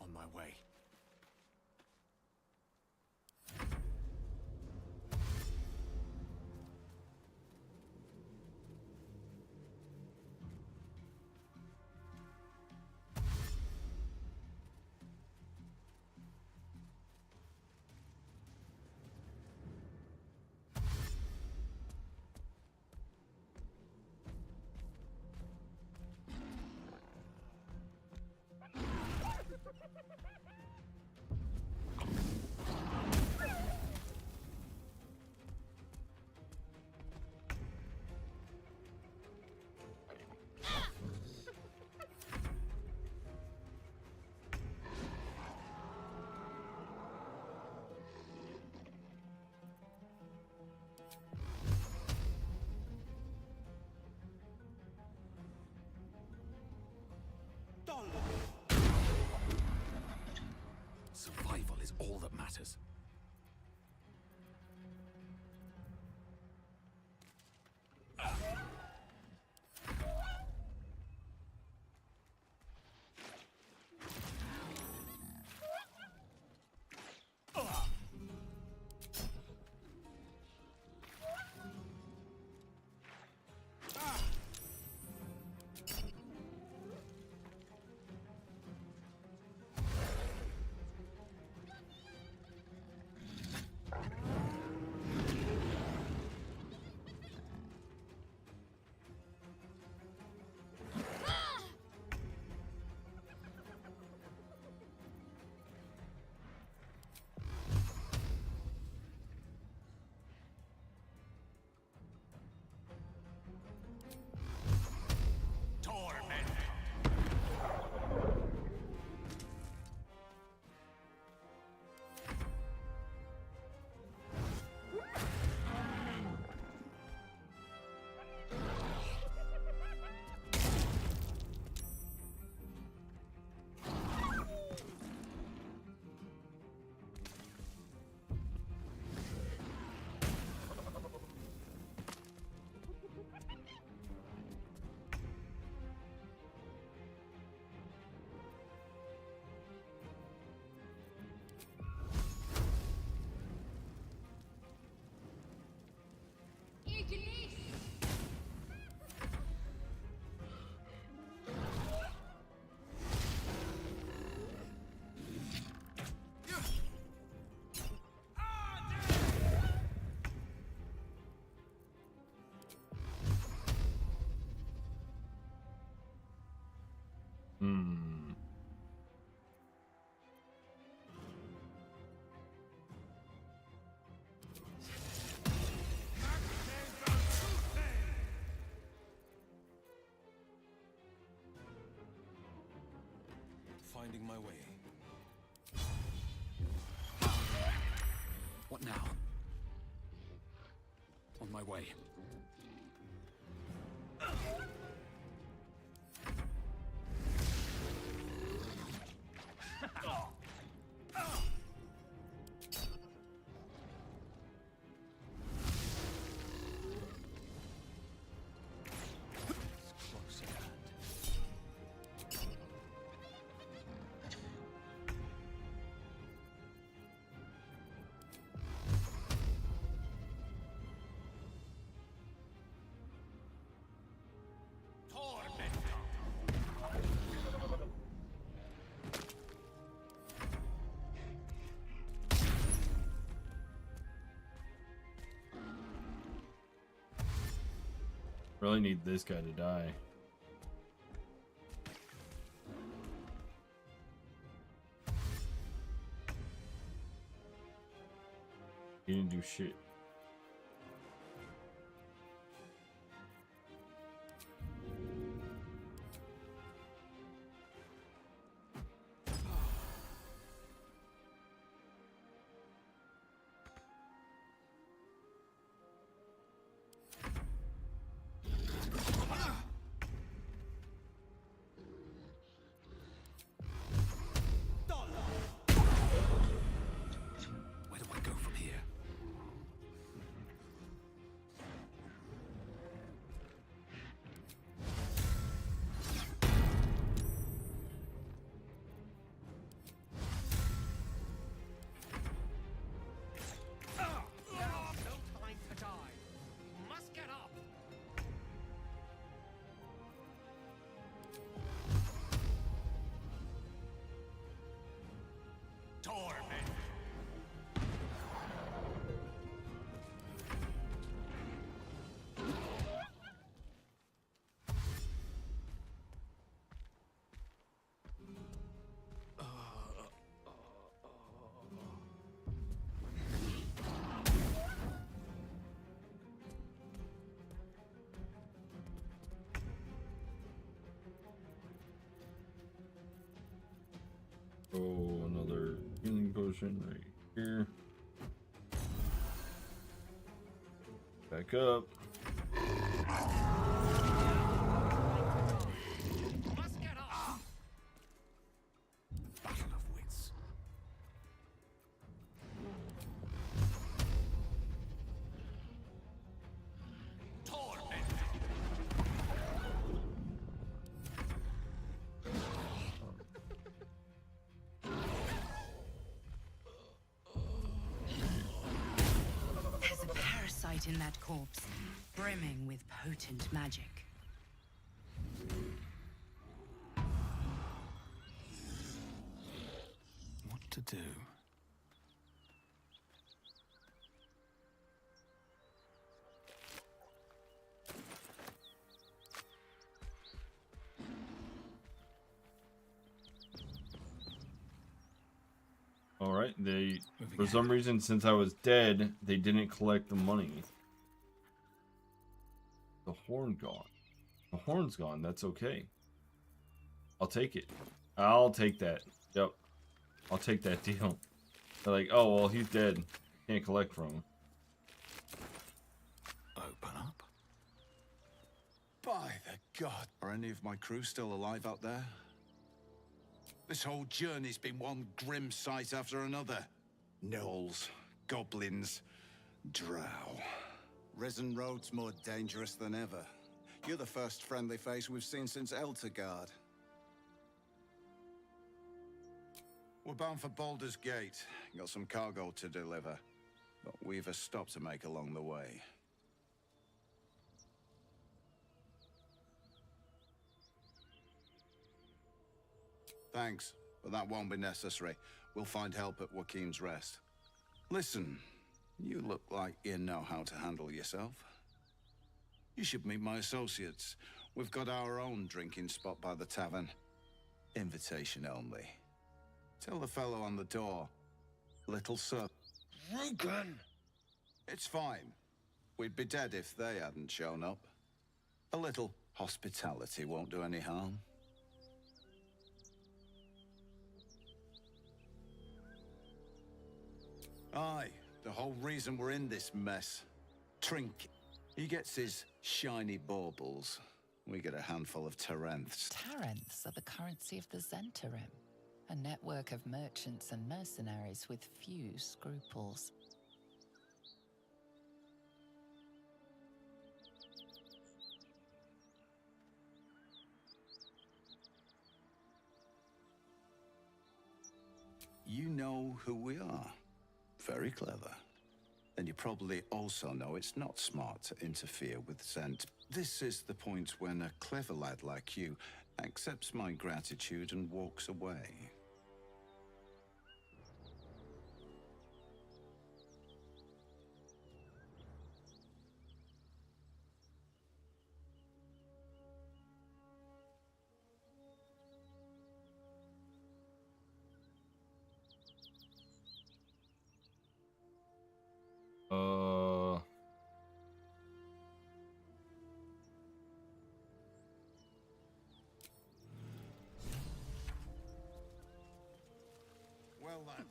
On my way. Hmm. Finding my way. What now? On my way. Really need this guy to die. He didn't do shit. Where do I go from here? Oh, another healing potion right here. Back up. Battle of wits. There's a parasite in that corpse, brimming with potent magic. What to do? All right, they for some reason, since I was dead, they didn't collect the money. The horn gone. The horn's gone. That's okay. I'll take it. I'll take that. Yep. I'll take that deal. They're like, oh well, he's dead. Can't collect from him. Open up. By the god, are any of my crew still alive out there? This whole journey's been one grim sight after another. Gnolls, goblins, drow. Risen Road's more dangerous than ever. You're the first friendly face we've seen since Eltergard. We're bound for Baldur's Gate. Got some cargo to deliver. But we've a stop to make along the way. Thanks, but that won't be necessary. We'll find help at Joaquin's Rest. Listen, you look like you know how to handle yourself. You should meet my associates. We've got our own drinking spot by the tavern. Invitation only. Tell the fellow on the door. Little sir. Rugen! It's fine. We'd be dead if they hadn't shown up. A little hospitality won't do any harm. Aye, the whole reason we're in this mess. Trink. He gets his shiny baubles. We get a handful of Tarenths. Tarenths are the currency of the Zentarim, a network of merchants and mercenaries with few scruples. You know who we are. Very clever. And you probably also know it's not smart to interfere with Zent. This is the point when a clever lad like you accepts my gratitude and walks away. Well then,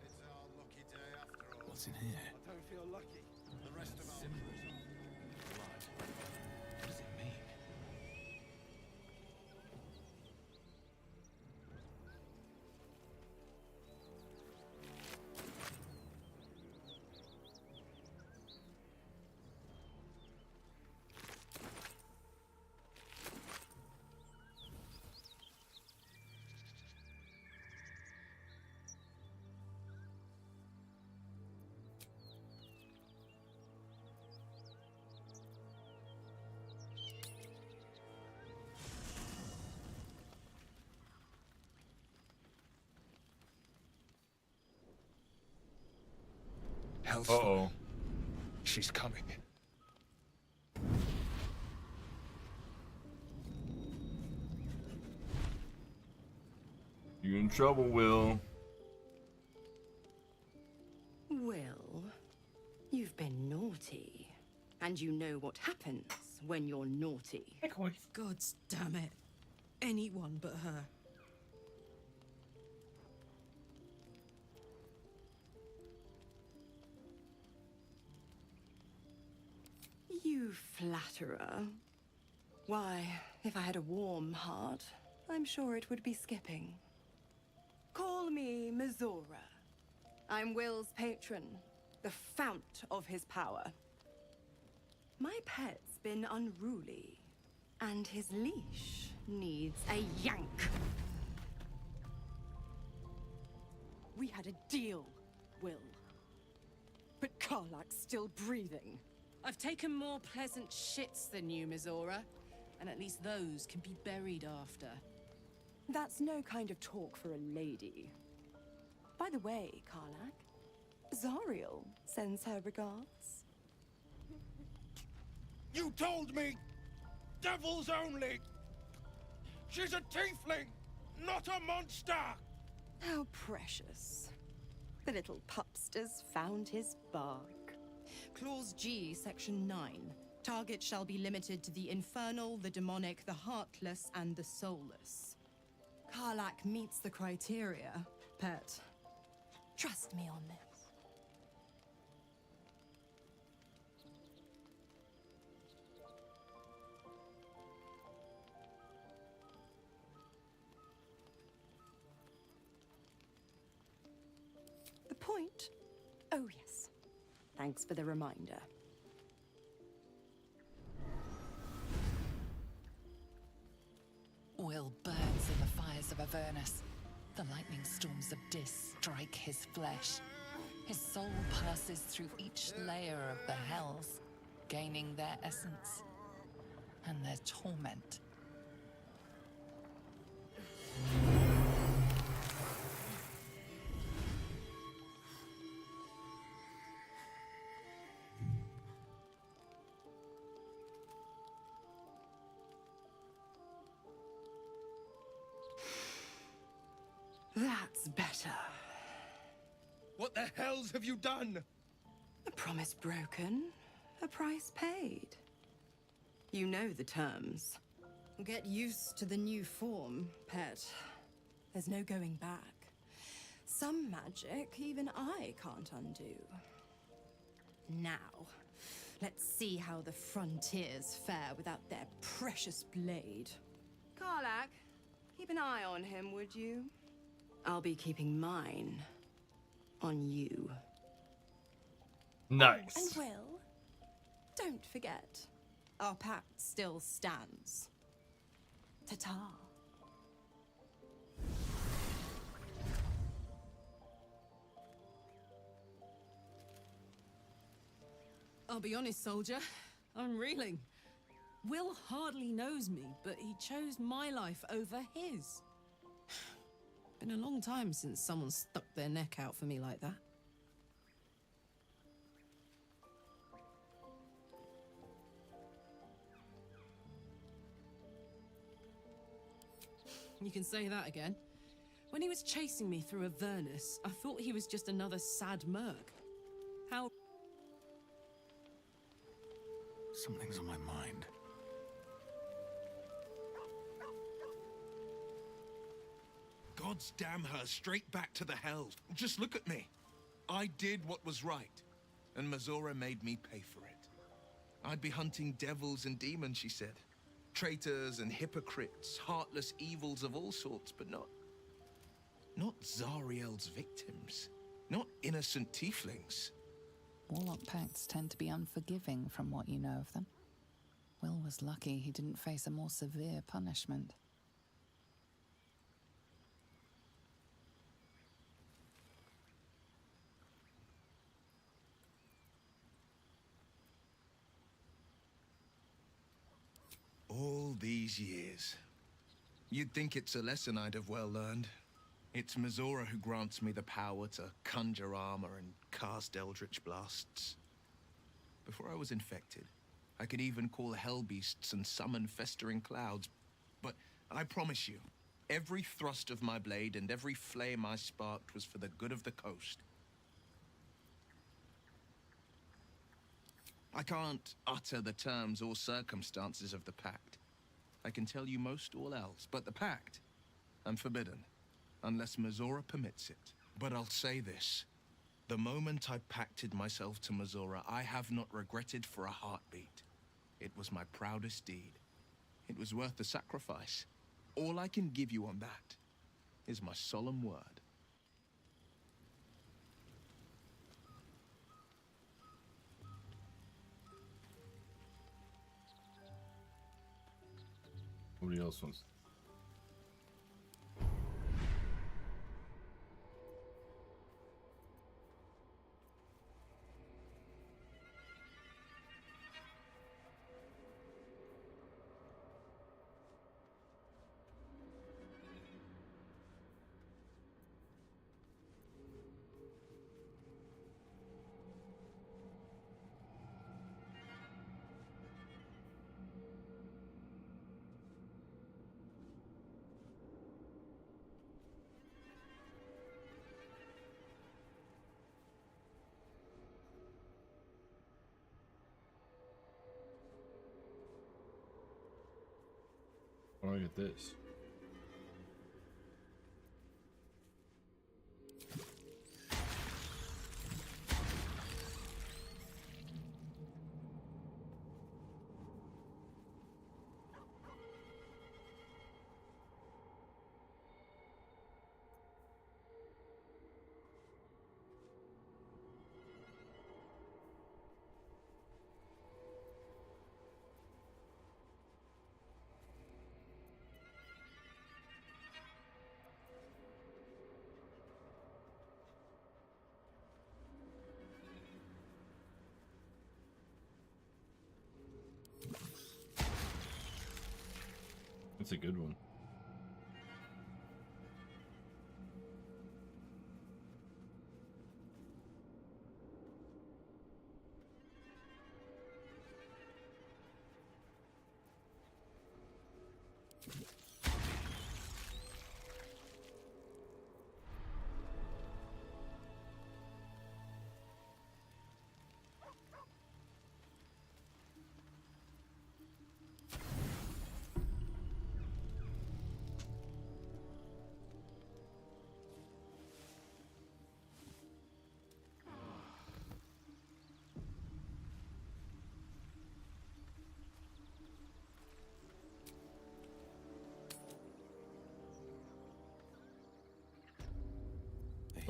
it's our lucky day after all. What's in here? I don't feel lucky. The rest of our Blood. What does it mean? Uh-oh. She's coming. You in trouble, Will. Will, you've been naughty. And you know what happens when you're naughty. God damn it. Anyone but her. You flatterer. Why, if I had a warm heart, I'm sure it would be skipping. Call me Mizora. I'm Will's patron, the fount of his power. My pet's been unruly, and his leash needs a yank. We had a deal, Will. But Karlak's still breathing. I've taken more pleasant shits than you, Mizora. And at least those can be buried after. That's no kind of talk for a lady. By the way, Karlak, Zariel sends her regards. You told me! Devils only! She's a tiefling, not a monster! How precious. The little pupster's found his bark. Clause G, Section 9. Target shall be limited to the infernal, the demonic, the heartless, and the soulless. Karlak meets the criteria, pet. Trust me on this. The point? Oh, yes. Thanks for the reminder. Will burns in the fires of Avernus. The lightning storms of Dis strike his flesh. His soul passes through each layer of the hells, gaining their essence and their torment. That's better. What the hells have you done? A promise broken, a price paid. You know the terms. Get used to the new form, pet. There's no going back. Some magic even I can't undo. Now, let's see how the frontiers fare without their precious blade. Karlak, keep an eye on him, would you? I'll be keeping mine on you. Nice. And Will, don't forget, our pact still stands. Ta-ta. I'll be honest, soldier. I'm reeling. Will hardly knows me, but he chose my life over his. Been a long time since someone stuck their neck out for me like that. You can say that again. When he was chasing me through Avernus, I thought he was just another sad merc. How... Something's on my mind. God's damn her, straight back to the hells. Just look at me. I did what was right, and Mazora made me pay for it. I'd be hunting devils and demons, she said. Traitors and hypocrites, heartless evils of all sorts, but not Zariel's victims. Not innocent tieflings. Warlock pacts tend to be unforgiving from what you know of them. Will was lucky he didn't face a more severe punishment. All these years. You'd think it's a lesson I'd have well learned. It's Mazora who grants me the power to conjure armor and cast eldritch blasts. Before I was infected, I could even call hell beasts and summon festering clouds. But I promise you, every thrust of my blade and every flame I sparked was for the good of the coast. I can't utter the terms or circumstances of the pact. I can tell you most all else, but the pact, I'm forbidden, unless Mazora permits it. But I'll say this. The moment I pacted myself to Mazora, I have not regretted for a heartbeat. It was my proudest deed. It was worth the sacrifice. All I can give you on that is my solemn word. Nobody else wants. How do I get this? That's a good one.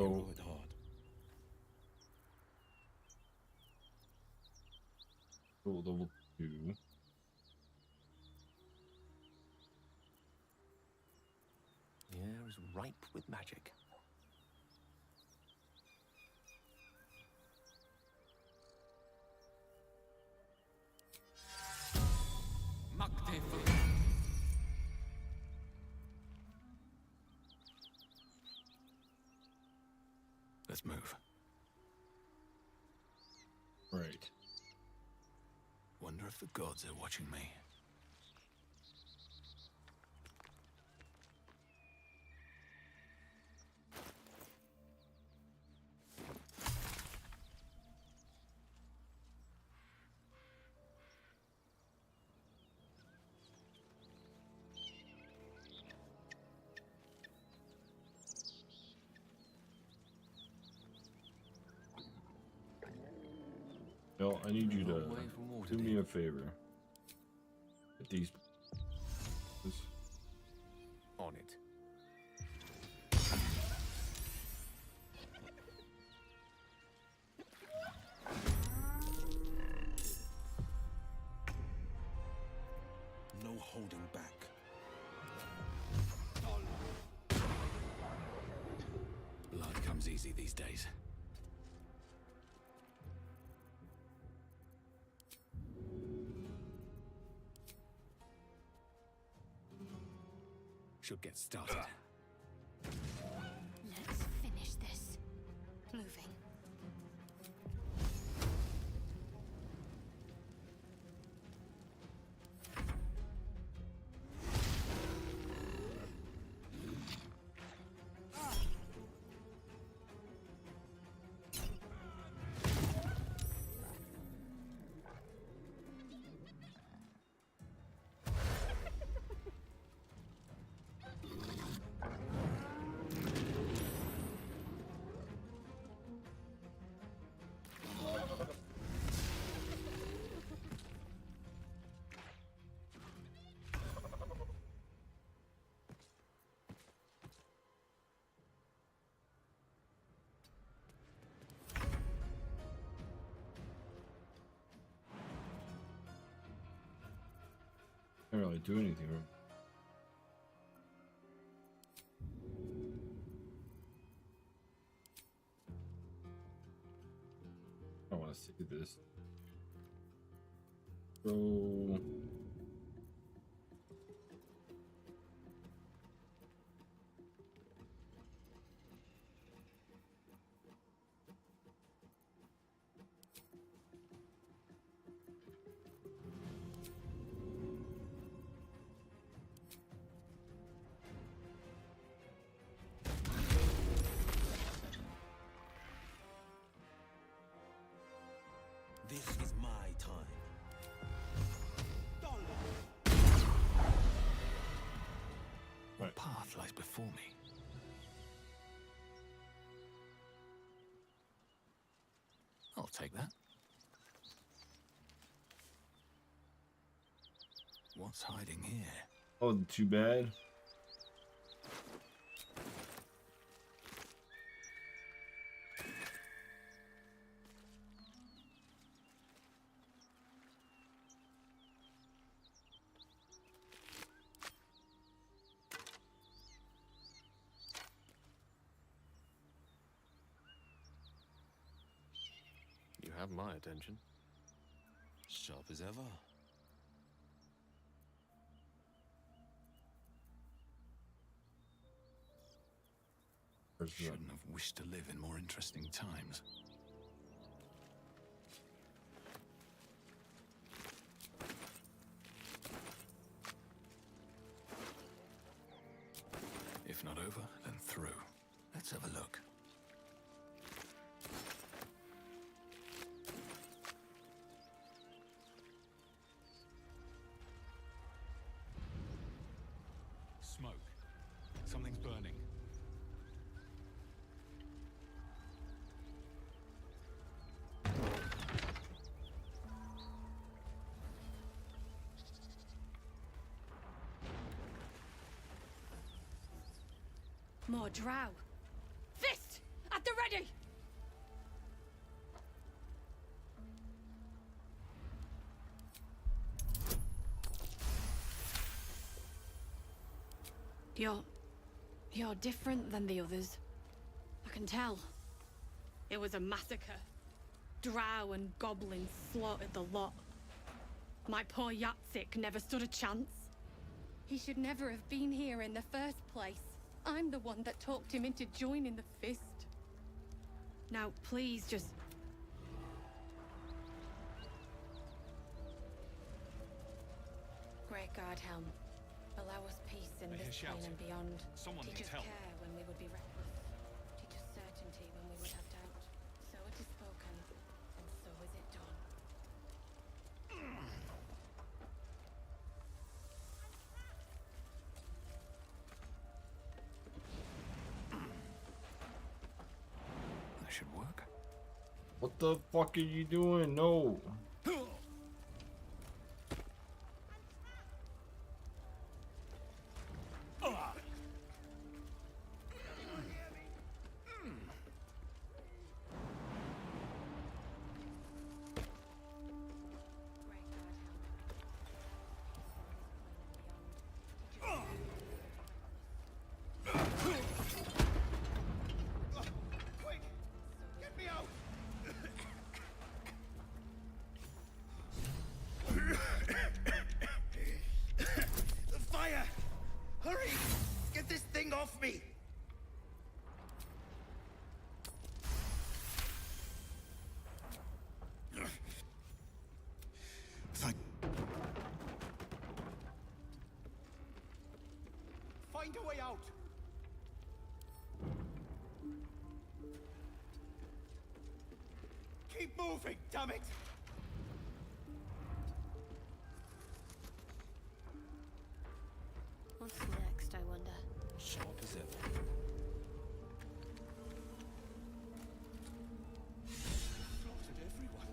Oh. at heart. Oh, level 2. The air is ripe with magic. Let's move. Right. Wonder if the gods are watching me. Well, I need you to Long way from water, do me a favor. Get these. On it. No holding back. Blood comes easy these days. Should get started. Let's finish this. Moving. Can't really do anything. I want to see this. So. This is my time. What path lies before me? I'll take that. What's hiding here? Oh, too bad. You have my attention. Sharp as ever. Shouldn't have wished to live in more interesting times. If not over, then through. Let's have a look. Smoke. Something's burning. More drow. Fist! Ballista ready! You're different than the others. I can tell. It was a massacre. Drow and goblins slaughtered the lot. My poor Yatsik never stood a chance. He should never have been here in the first place. I'm the one that talked him into joining the Fist. Now, please just... Great God, Helm. Allow us peace in this plane and beyond. Teach us care when we would be reckless. Teach us certainty when we would have doubt. So it is spoken, and so is it done. That should work. What the fuck are you doing? No. Fire! Hurry! Get this thing off me! Find a way out! Keep moving, damn it! What's next, I wonder? Sharp as ever. Slaughtered everyone.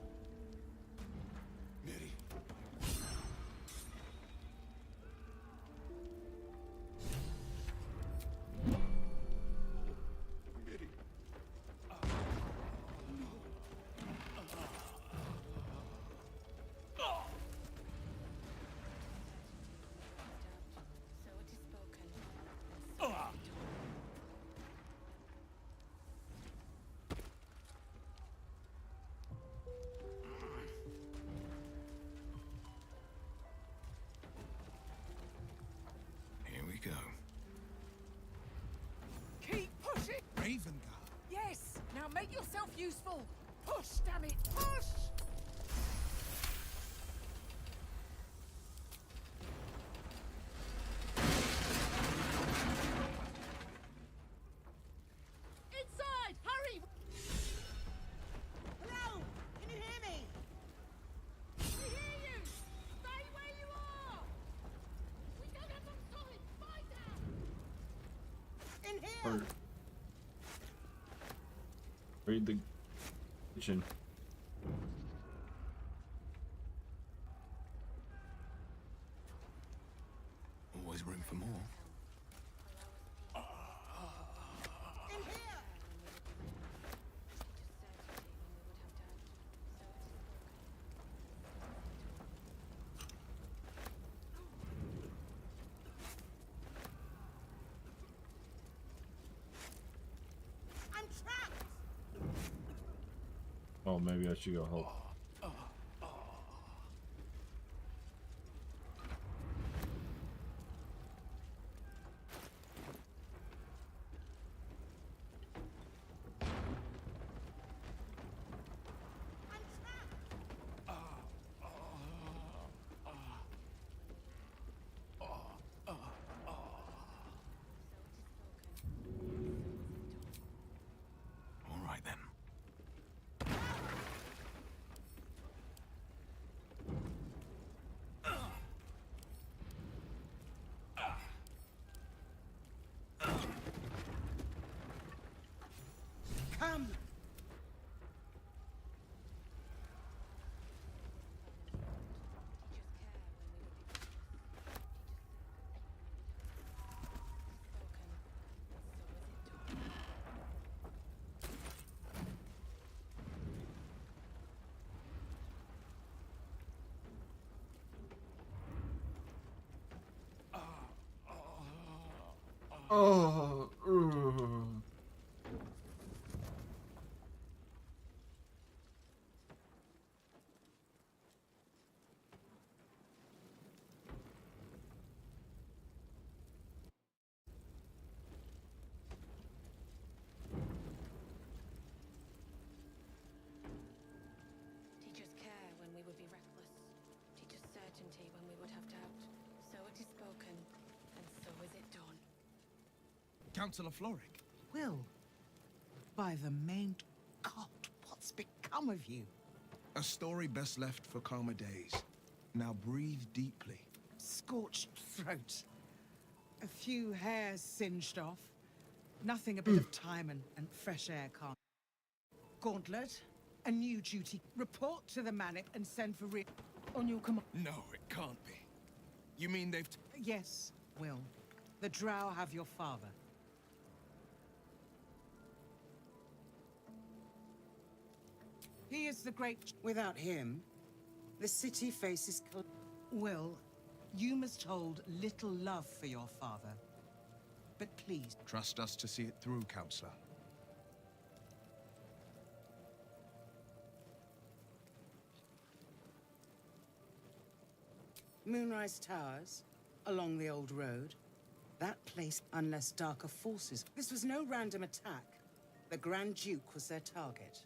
Mary. Mary. So it is spoken. Here we go. Keep pushing! Ravenguard. Yes! Now make yourself useful! Push, damn it! Push! Inside! Hurry! Hello! Can you hear me? We hear you! Stay where you are! We don't have much time! Find out! In here! Read the kitchen. Always room for more. In here! I'm trapped! Oh, maybe I should go help. All right then. Oh. Teach us care when we would be reckless. Teach us certainty when we would have doubt. So it is spoken, and so is it done. Councillor Floric. Will, by the main God, what's become of you? A story best left for calmer days. Now breathe deeply. Scorched throat. A few hairs singed off. Nothing a bit of time and fresh air can't. Gauntlet, a new duty. Report to the Manip and send for on your command. No, it can't be. You mean they've... Yes, Will. The Drow have your father. He is the great... Without him, the city faces... Will, you must hold little love for your father. But please... Trust us to see it through, Councillor. Moonrise Towers, along the old road. That place, unless darker forces... This was no random attack. The Grand Duke was their target.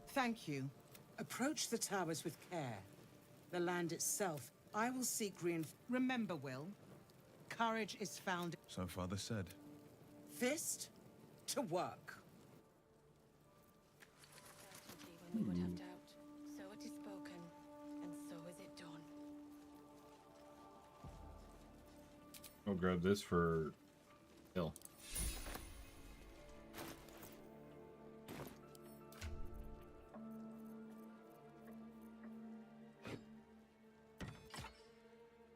Thank you. Approach the towers with care. The land itself, I will seek Remember, Will, courage is found... So Father said. Fist to work. Certainty when we would have doubt. So it is spoken, and so is it done. I'll grab this for Hill.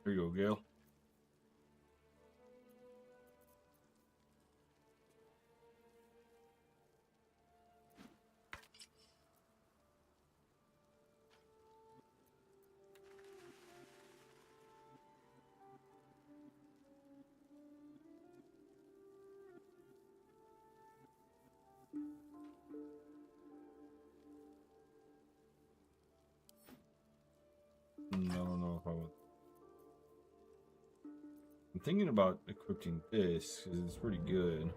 There you go, Gale. I don't know if I would. I'm thinking about equipping this because it's pretty good.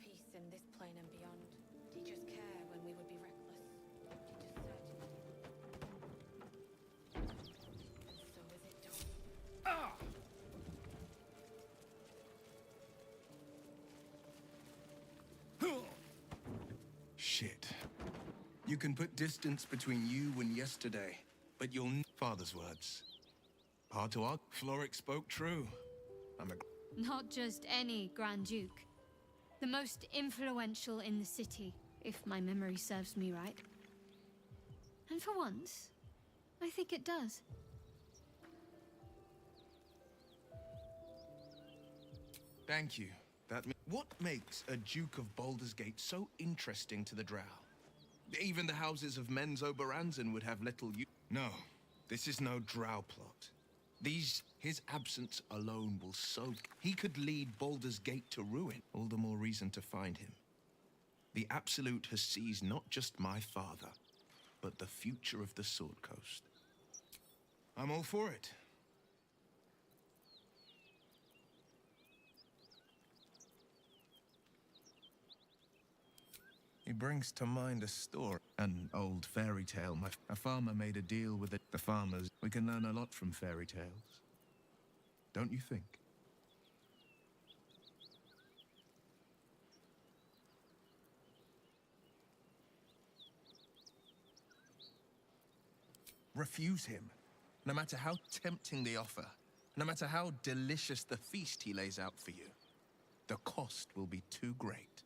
Peace in this plane and beyond. Teach us care when we would be reckless. Teach us certainty. And so is it done. Ah! Shit. You can put distance between you and yesterday, but you'll... Father's words. Hard to argue. Floric spoke true. I'm a... Not just any Grand Duke. The most influential in the city, if my memory serves me right. And for once, I think it does. Thank you. What makes a Duke of Baldur's Gate so interesting to the Drow? Even the houses of Men's Oberanzen would have little use. No, this is no Drow plot. His absence alone will so... He could lead Baldur's Gate to ruin. All the more reason to find him. The Absolute has seized not just my father, but the future of the Sword Coast. I'm all for it. He brings to mind a story, an old fairy tale. A farmer made a deal with the farmers. We can learn a lot from fairy tales. Don't you think? Refuse him, no matter how tempting the offer, no matter how delicious the feast he lays out for you. The cost will be too great.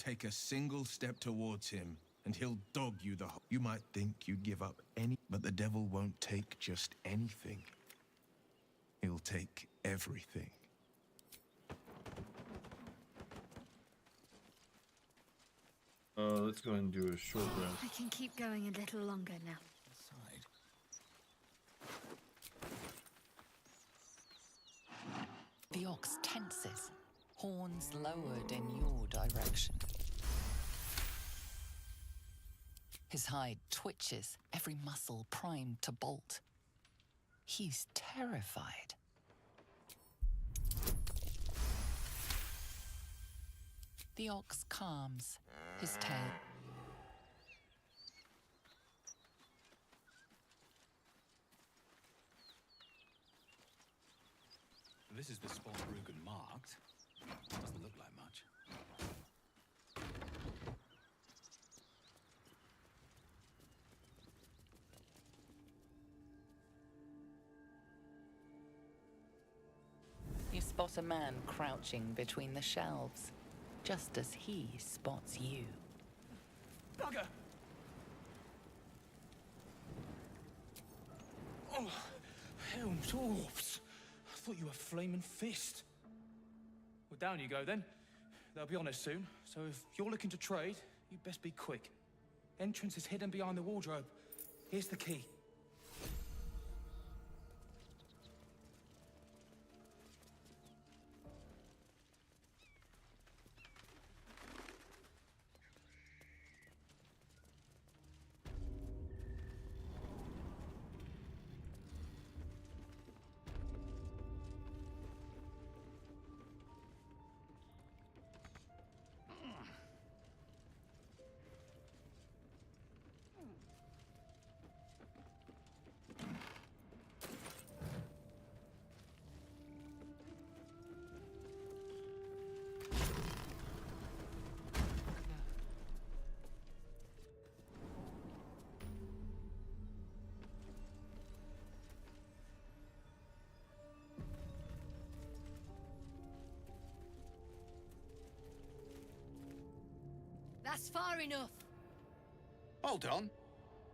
take a single step towards him, and he'll dog you the whole... You might think you'd give up any... But the devil won't take just anything. He'll take everything. Let's go ahead and do a short rest. I can keep going a little longer now. The ox tenses, horns lowered in your direction. His hide twitches, every muscle primed to bolt. He's terrified. The ox calms, his tail. This is the spot Rugen marked. Doesn't look like much. You spot a man crouching between the shelves, just as he spots you. Bugger! Oh, hell, dwarves! I thought you were Flaming Fist. Well, down you go then. They'll be on us soon, so if you're looking to trade, you'd best be quick. Entrance is hidden behind the wardrobe. Here's the key. That's far enough. Hold on.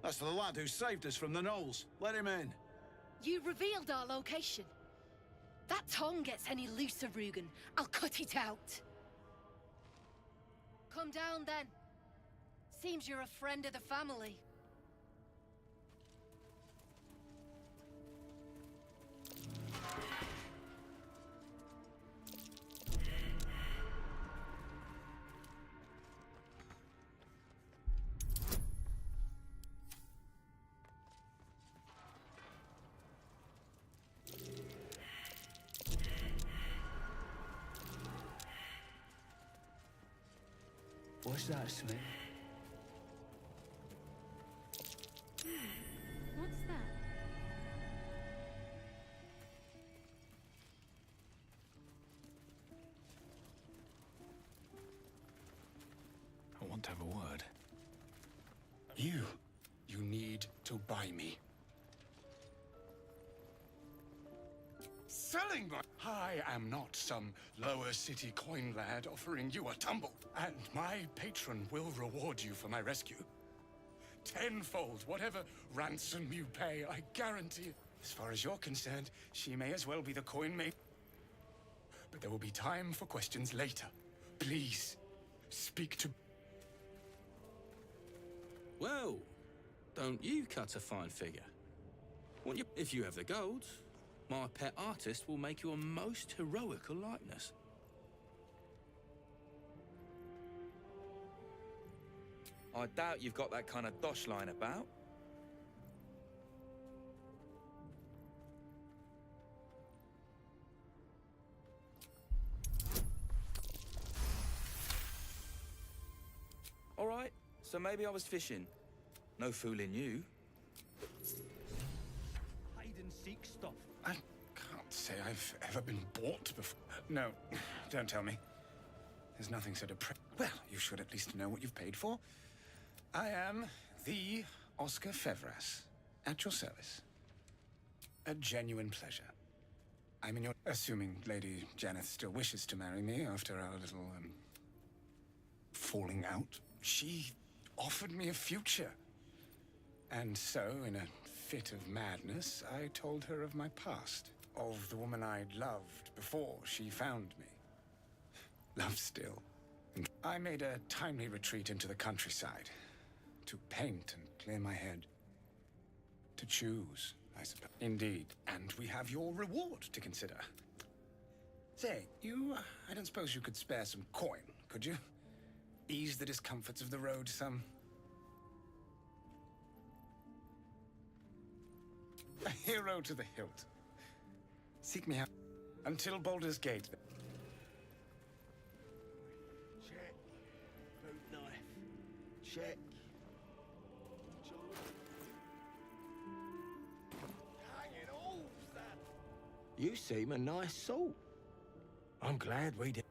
That's the lad who saved us from the gnolls. Let him in. You revealed our location. That tongue gets any looser, Rugen, I'll cut it out. Come down, then. Seems you're a friend of the family. What's that smell? What's that? I want to have a word. You need to buy me. Selling my... I am not some lower city coin lad offering you a tumble. And my patron will reward you for my rescue. Tenfold, whatever ransom you pay, I guarantee it. As far as you're concerned, she may as well be the coin maid. But there will be time for questions later. Please, speak to... Well, don't you cut a fine figure? Won't you? If you have the gold, my pet artist will make you a most heroical likeness. I doubt you've got that kind of dosh line about. All right, so maybe I was fishing. No fooling you. Hide-and-seek stuff. I can't say I've ever been bought before. No, don't tell me. There's nothing so depressing. Well, you should at least know what you've paid for. I am the Oscar Fevras, at your service. A genuine pleasure. I'm in your... Assuming Lady Janeth still wishes to marry me after our little, falling out. She offered me a future. And so, in a fit of madness, I told her of my past, of the woman I'd loved before she found me. Love still. And I made a timely retreat into the countryside, to paint and clear my head. To choose, I suppose. Indeed. And we have your reward to consider. Say, I don't suppose you could spare some coin, could you? Ease the discomforts of the road some. A hero to the hilt. Seek me out until Baldur's Gate. Check. Boot knife. Check. Hanging all that. You seem a nice soul. I'm glad we did.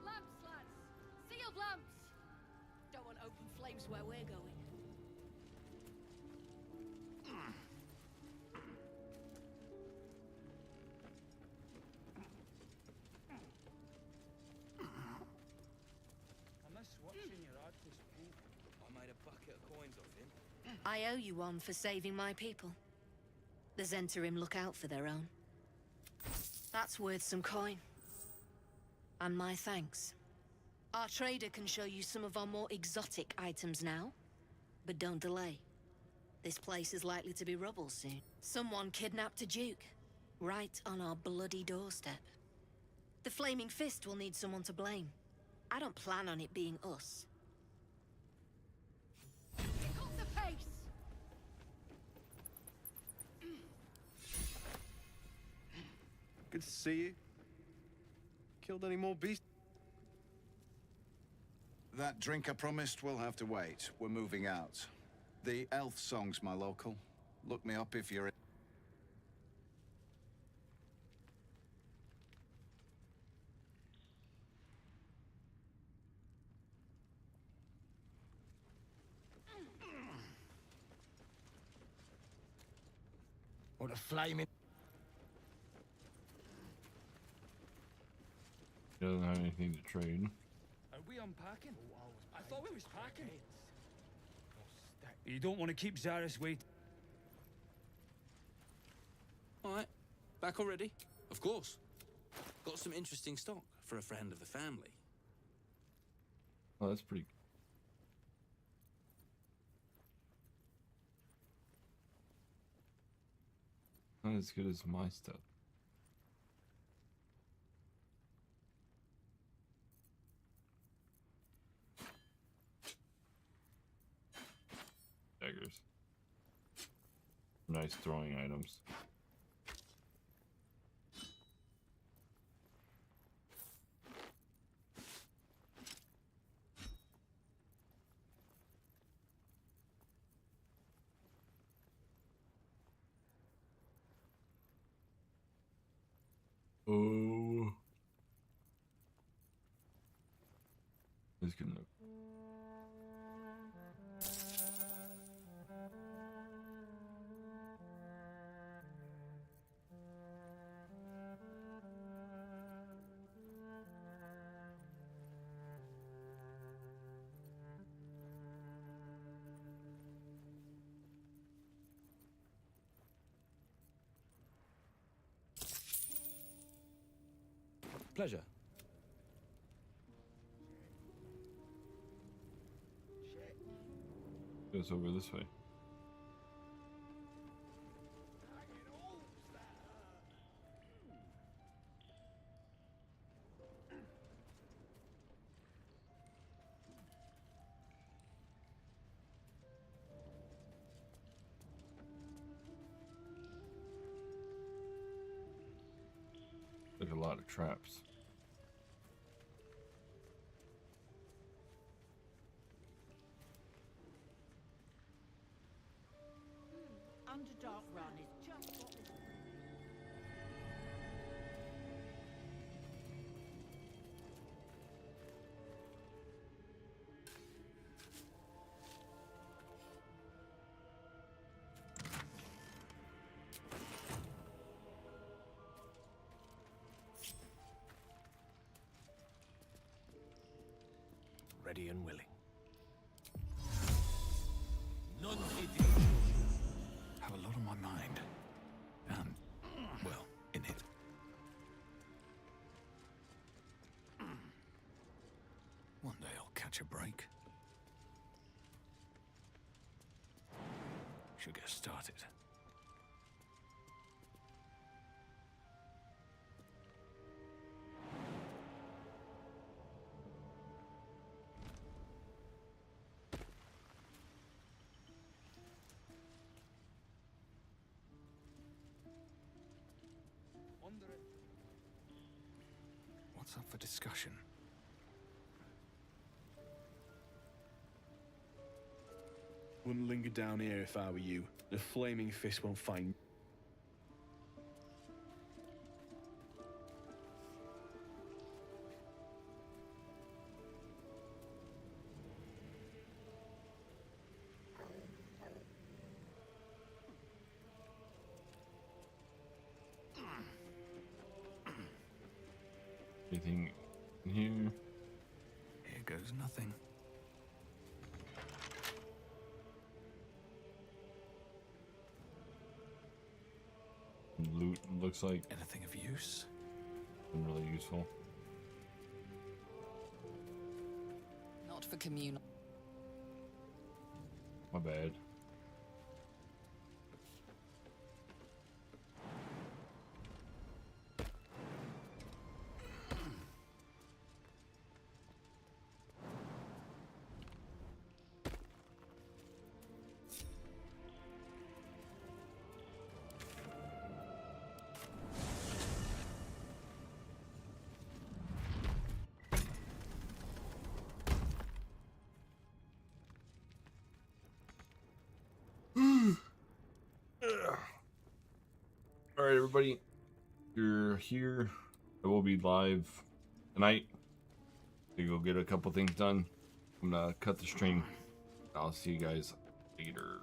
Lamps, lads! Sealed lamps! Don't want open flames where we're going. I made a bucket of coins off him. I owe you one for saving my people. The Zentarim look out for their own. That's worth some coin. And my thanks. Our trader can show you some of our more exotic items now. But don't delay. This place is likely to be rubble soon. Someone kidnapped a duke. Right on our bloody doorstep. The Flaming Fist will need someone to blame. I don't plan on it being us. Pick up the pace! Good to see you. Killed any more beasts? That drink I promised will have to wait. We're moving out. The elf song's my local. Look me up if you're... What a flaming... He doesn't have anything to trade. Are we unpacking? I thought we was packing. You don't want to keep Zaris waiting. Alright, back already? Of course. Got some interesting stock for a friend of the family. Oh, that's pretty. Not as good as my stuff. Daggers. Nice throwing items. Oh. It's good enough. Pleasure. Goes over this way. Like a lot of traps. Underdark Run is just what is... ready and willing. Have a lot on my mind. And, well, in it. One day I'll catch a break. Should get started. What's up for discussion? Wouldn't linger down here if I were you. The flaming fist won't find. Anything in here? Here goes nothing. Loot looks like anything of use. Really useful. Not for communal. My bad. All right, everybody, you're here. I will be live tonight to go get a couple things done. I'm gonna cut the stream. I'll see you guys later.